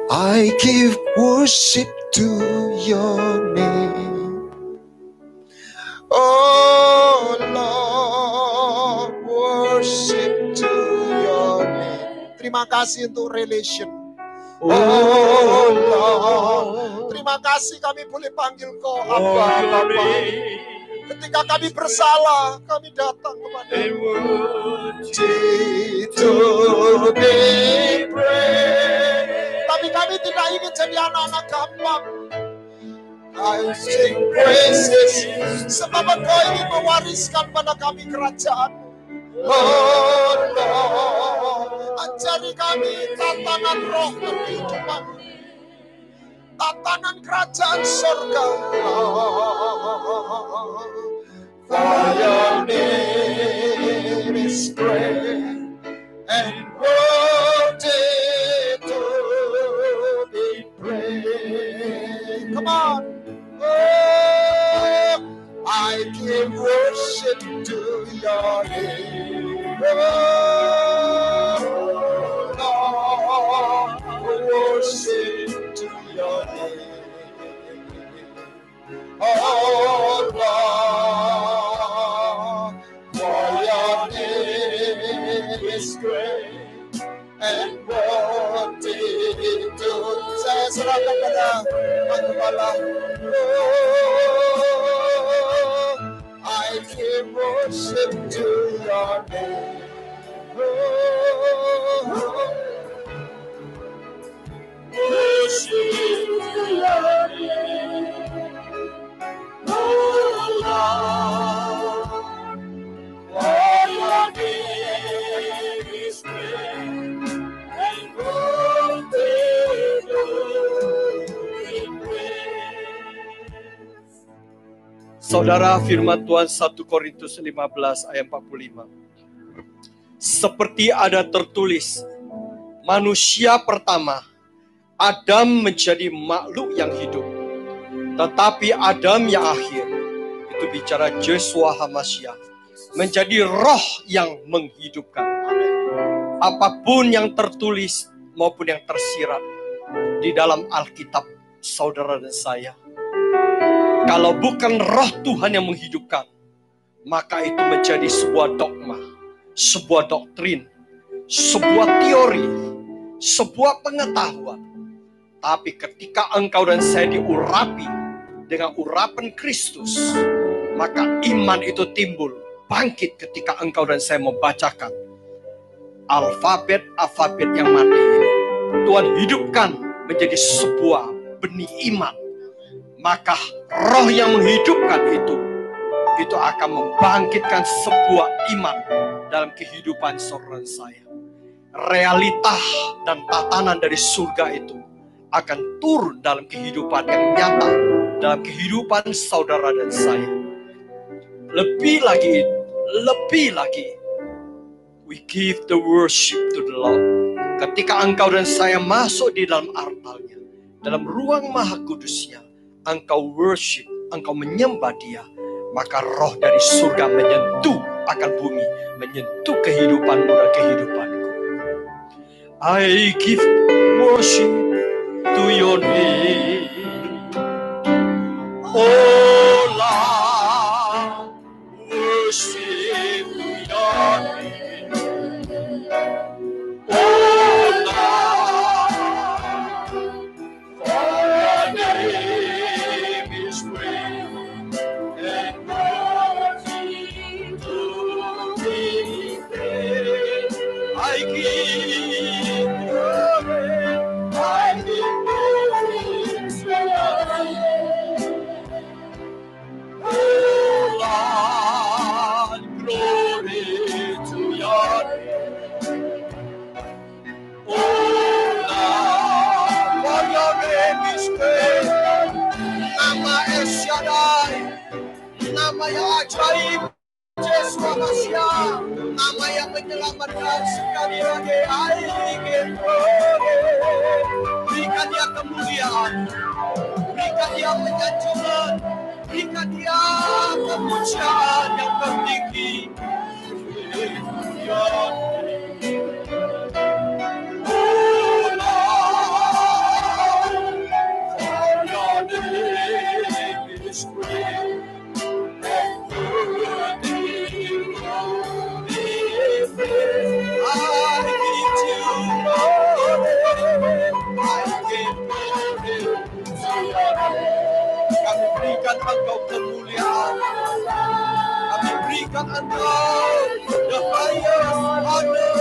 I give worship to your name. Oh Lord, worship to your name. Terima kasih untuk relation. Oh Lord, terima kasih kami boleh panggil Kau Abba, Bapa. Ketika kami bersalah, kami datang kepada-Mu. Tapi kami tidak ingin jadi anak-anak gampang. I sing praises, sebab Engkau ingin mewariskan pada kami kerajaan-Mu. Oh Lord, ajari kami tatanan roh kehidupan, tatanan kerajaan surga. For your name is great and worthy to be praised. Come on. Oh, I give worship to your name. Oh, Lord, worship to your name. Oh Lord, for your name is great and worthy to. Saya serahkan pada Kepala. Oh, I give worship to your name. Oh, worship to your name. Oh Lord, for your name is great and worthy to be praised. Saudara, firman Tuhan 1 Korintus 15 ayat 45. Seperti ada tertulis, manusia pertama, Adam menjadi makhluk yang hidup. Tetapi Adam yang akhir, itu bicara Yeshua HaMashiach, menjadi roh yang menghidupkan. Apapun yang tertulis maupun yang tersirat di dalam Alkitab saudara dan saya, kalau bukan roh Tuhan yang menghidupkan, maka itu menjadi sebuah dogma, sebuah doktrin, sebuah teori, sebuah pengetahuan. Tapi ketika engkau dan saya diurapi dengan urapan Kristus, maka iman itu timbul, bangkit ketika engkau dan saya membacakan alfabet yang mati ini. Tuhan hidupkan menjadi sebuah benih iman. Maka roh yang menghidupkan itu itu akan membangkitkan sebuah iman dalam kehidupan saudara saya. Realita dan tatanan dari surga itu akan turun dalam kehidupan yang nyata, dalam kehidupan saudara dan saya. Lebih lagi, we give the worship to the Lord. Ketika engkau dan saya masuk di dalam altarnya, dalam ruang maha kudusnya, engkau worship, engkau menyembah Dia, maka roh dari surga menyentuh akan bumi, menyentuh kehidupanmu dan kehidupanku. I give worship to your name, oh Lord, worship to your name, oh Lord, for your name is great and worthy to be praised. I give glory, I give glory to your name. Oh Lord, glory to your name. Oh Lord, for your name is great. Nama El Shaddai, nama yang ajaib, Yesus Masia, nama yang menyelamatkan sekali lagi. Berikan Dia kemuliaan, berikan Dia penyanjungan, berikan Dia pemujaan yang tertinggi. Oh Lord, for your name is great and worthy to be praised. I give you glory, I give glory to your name. Kami berikan Engkau kemuliaan, kami berikan Engkau the highest honor.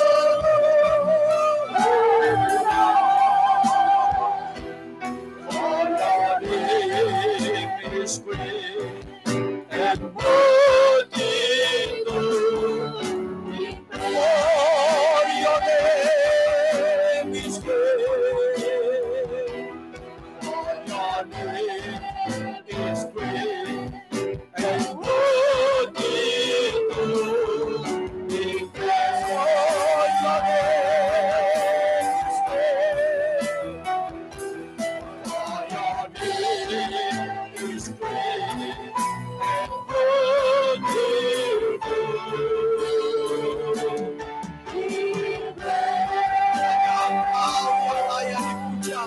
For your name is great and worthy to be praised. Your name is great. Your name is great and worthy to be praised. Your name is great. Your name is great and worthy to be praised. Engkau yang layak dipuja,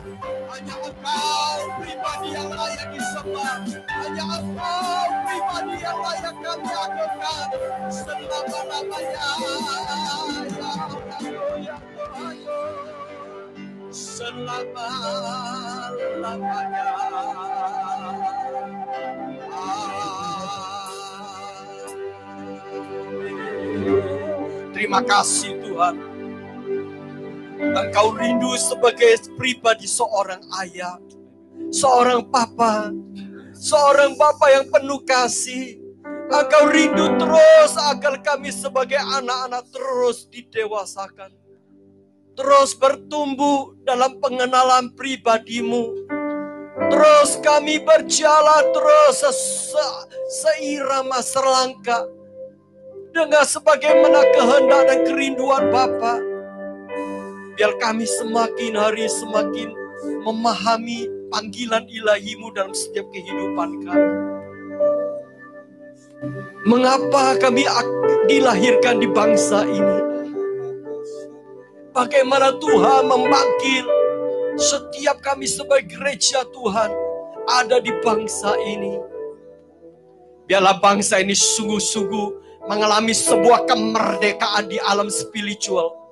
hanya Engkau pribadi yang layak disembah, hanya Engkau pribadi yang layak kami agungkan selama-lamanya. Ya Allah, ya Tuhan, selama-lamanya. Terima kasih Tuhan. Engkau rindu sebagai pribadi seorang ayah, seorang papa, seorang bapa yang penuh kasih. Engkau rindu terus agar kami sebagai anak-anak terus didewasakan, terus bertumbuh dalam pengenalan pribadi-Mu. Terus kami berjalan terus seirama selangkah dengan sebagaimana kehendak dan kerinduan Bapa. Biar kami semakin hari semakin memahami panggilan ilahi-Mu dalam setiap kehidupan kami. Mengapa kami dilahirkan di bangsa ini? Bagaimana Tuhan memanggil setiap kami sebagai gereja Tuhan ada di bangsa ini. Biarlah bangsa ini sungguh-sungguh mengalami sebuah kemerdekaan di alam spiritual.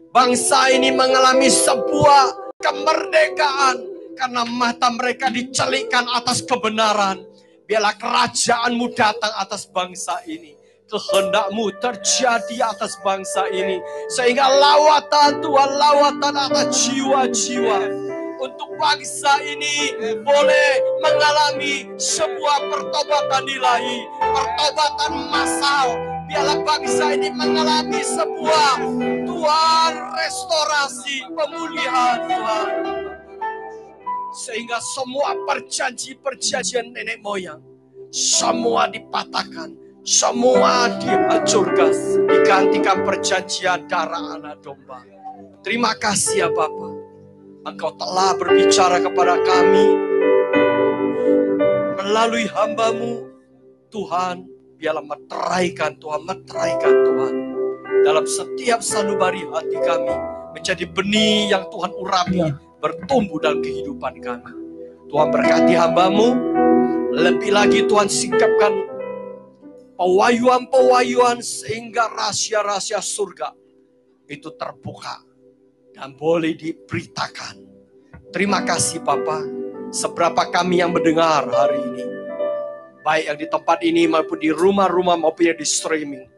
Bangsa ini mengalami sebuah kemerdekaan karena mata mereka dicelikkan atas kebenaran. Biarlah kerajaan-Mu datang atas bangsa ini. Kehendak-Mu terjadi atas bangsa ini. Sehingga lawatan Tuhan, lawatan atas jiwa-jiwa. untuk bangsa ini boleh mengalami sebuah pertobatan ilahi, pertobatan massal. Biarlah bangsa ini mengalami sebuah Tuhan restorasi, pemulihan Tuhan. Sehingga semua perjanjian nenek moyang semua dipatahkan, semua dihancurkan, digantikan perjanjian darah anak domba. Terima kasih ya Bapa, Engkau telah berbicara kepada kami melalui hamba-Mu. Tuhan, biarlah meteraikan Tuhan, meteraikan Tuhan dalam setiap sanubari hati kami, menjadi benih yang Tuhan urapi, bertumbuh dalam kehidupan kami. Tuhan berkati hamba-Mu, lebih lagi Tuhan singkapkan pewayuan-pewayuan sehingga rahasia-rahasia surga itu terbuka dan boleh diberitakan. Terima kasih Bapa, seberapa kami yang mendengar hari ini, baik yang di tempat ini maupun di rumah-rumah maupun yang di streaming.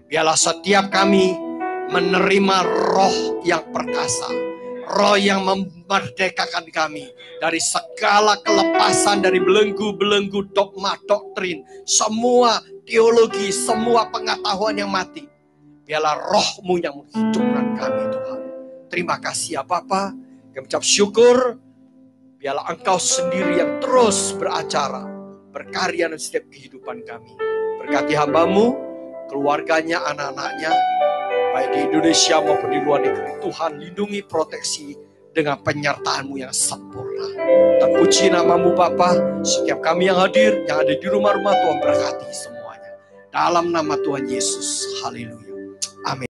Biarlah setiap kami menerima roh yang perkasa, roh yang memerdekakan kami dari segala kelepasan, dari belenggu-belenggu dogma, doktrin, semua teologi, semua pengetahuan yang mati. Biarlah roh-Mu yang menghidupkan kami Tuhan. Terima kasih ya Bapa, kami ucap syukur. Biarlah Engkau sendiri yang terus beracara, berkarya dalam setiap kehidupan kami. Berkati hamba-Mu, keluarganya, anak-anaknya, baik di Indonesia maupun di luar negeri. Tuhan lindungi, proteksi dengan penyertaan-Mu yang sempurna. Terpuji nama-Mu Bapa, setiap kami yang hadir, yang ada di rumah-rumah, Tuhan berkati semuanya. Dalam nama Tuhan Yesus, haleluya. Amin.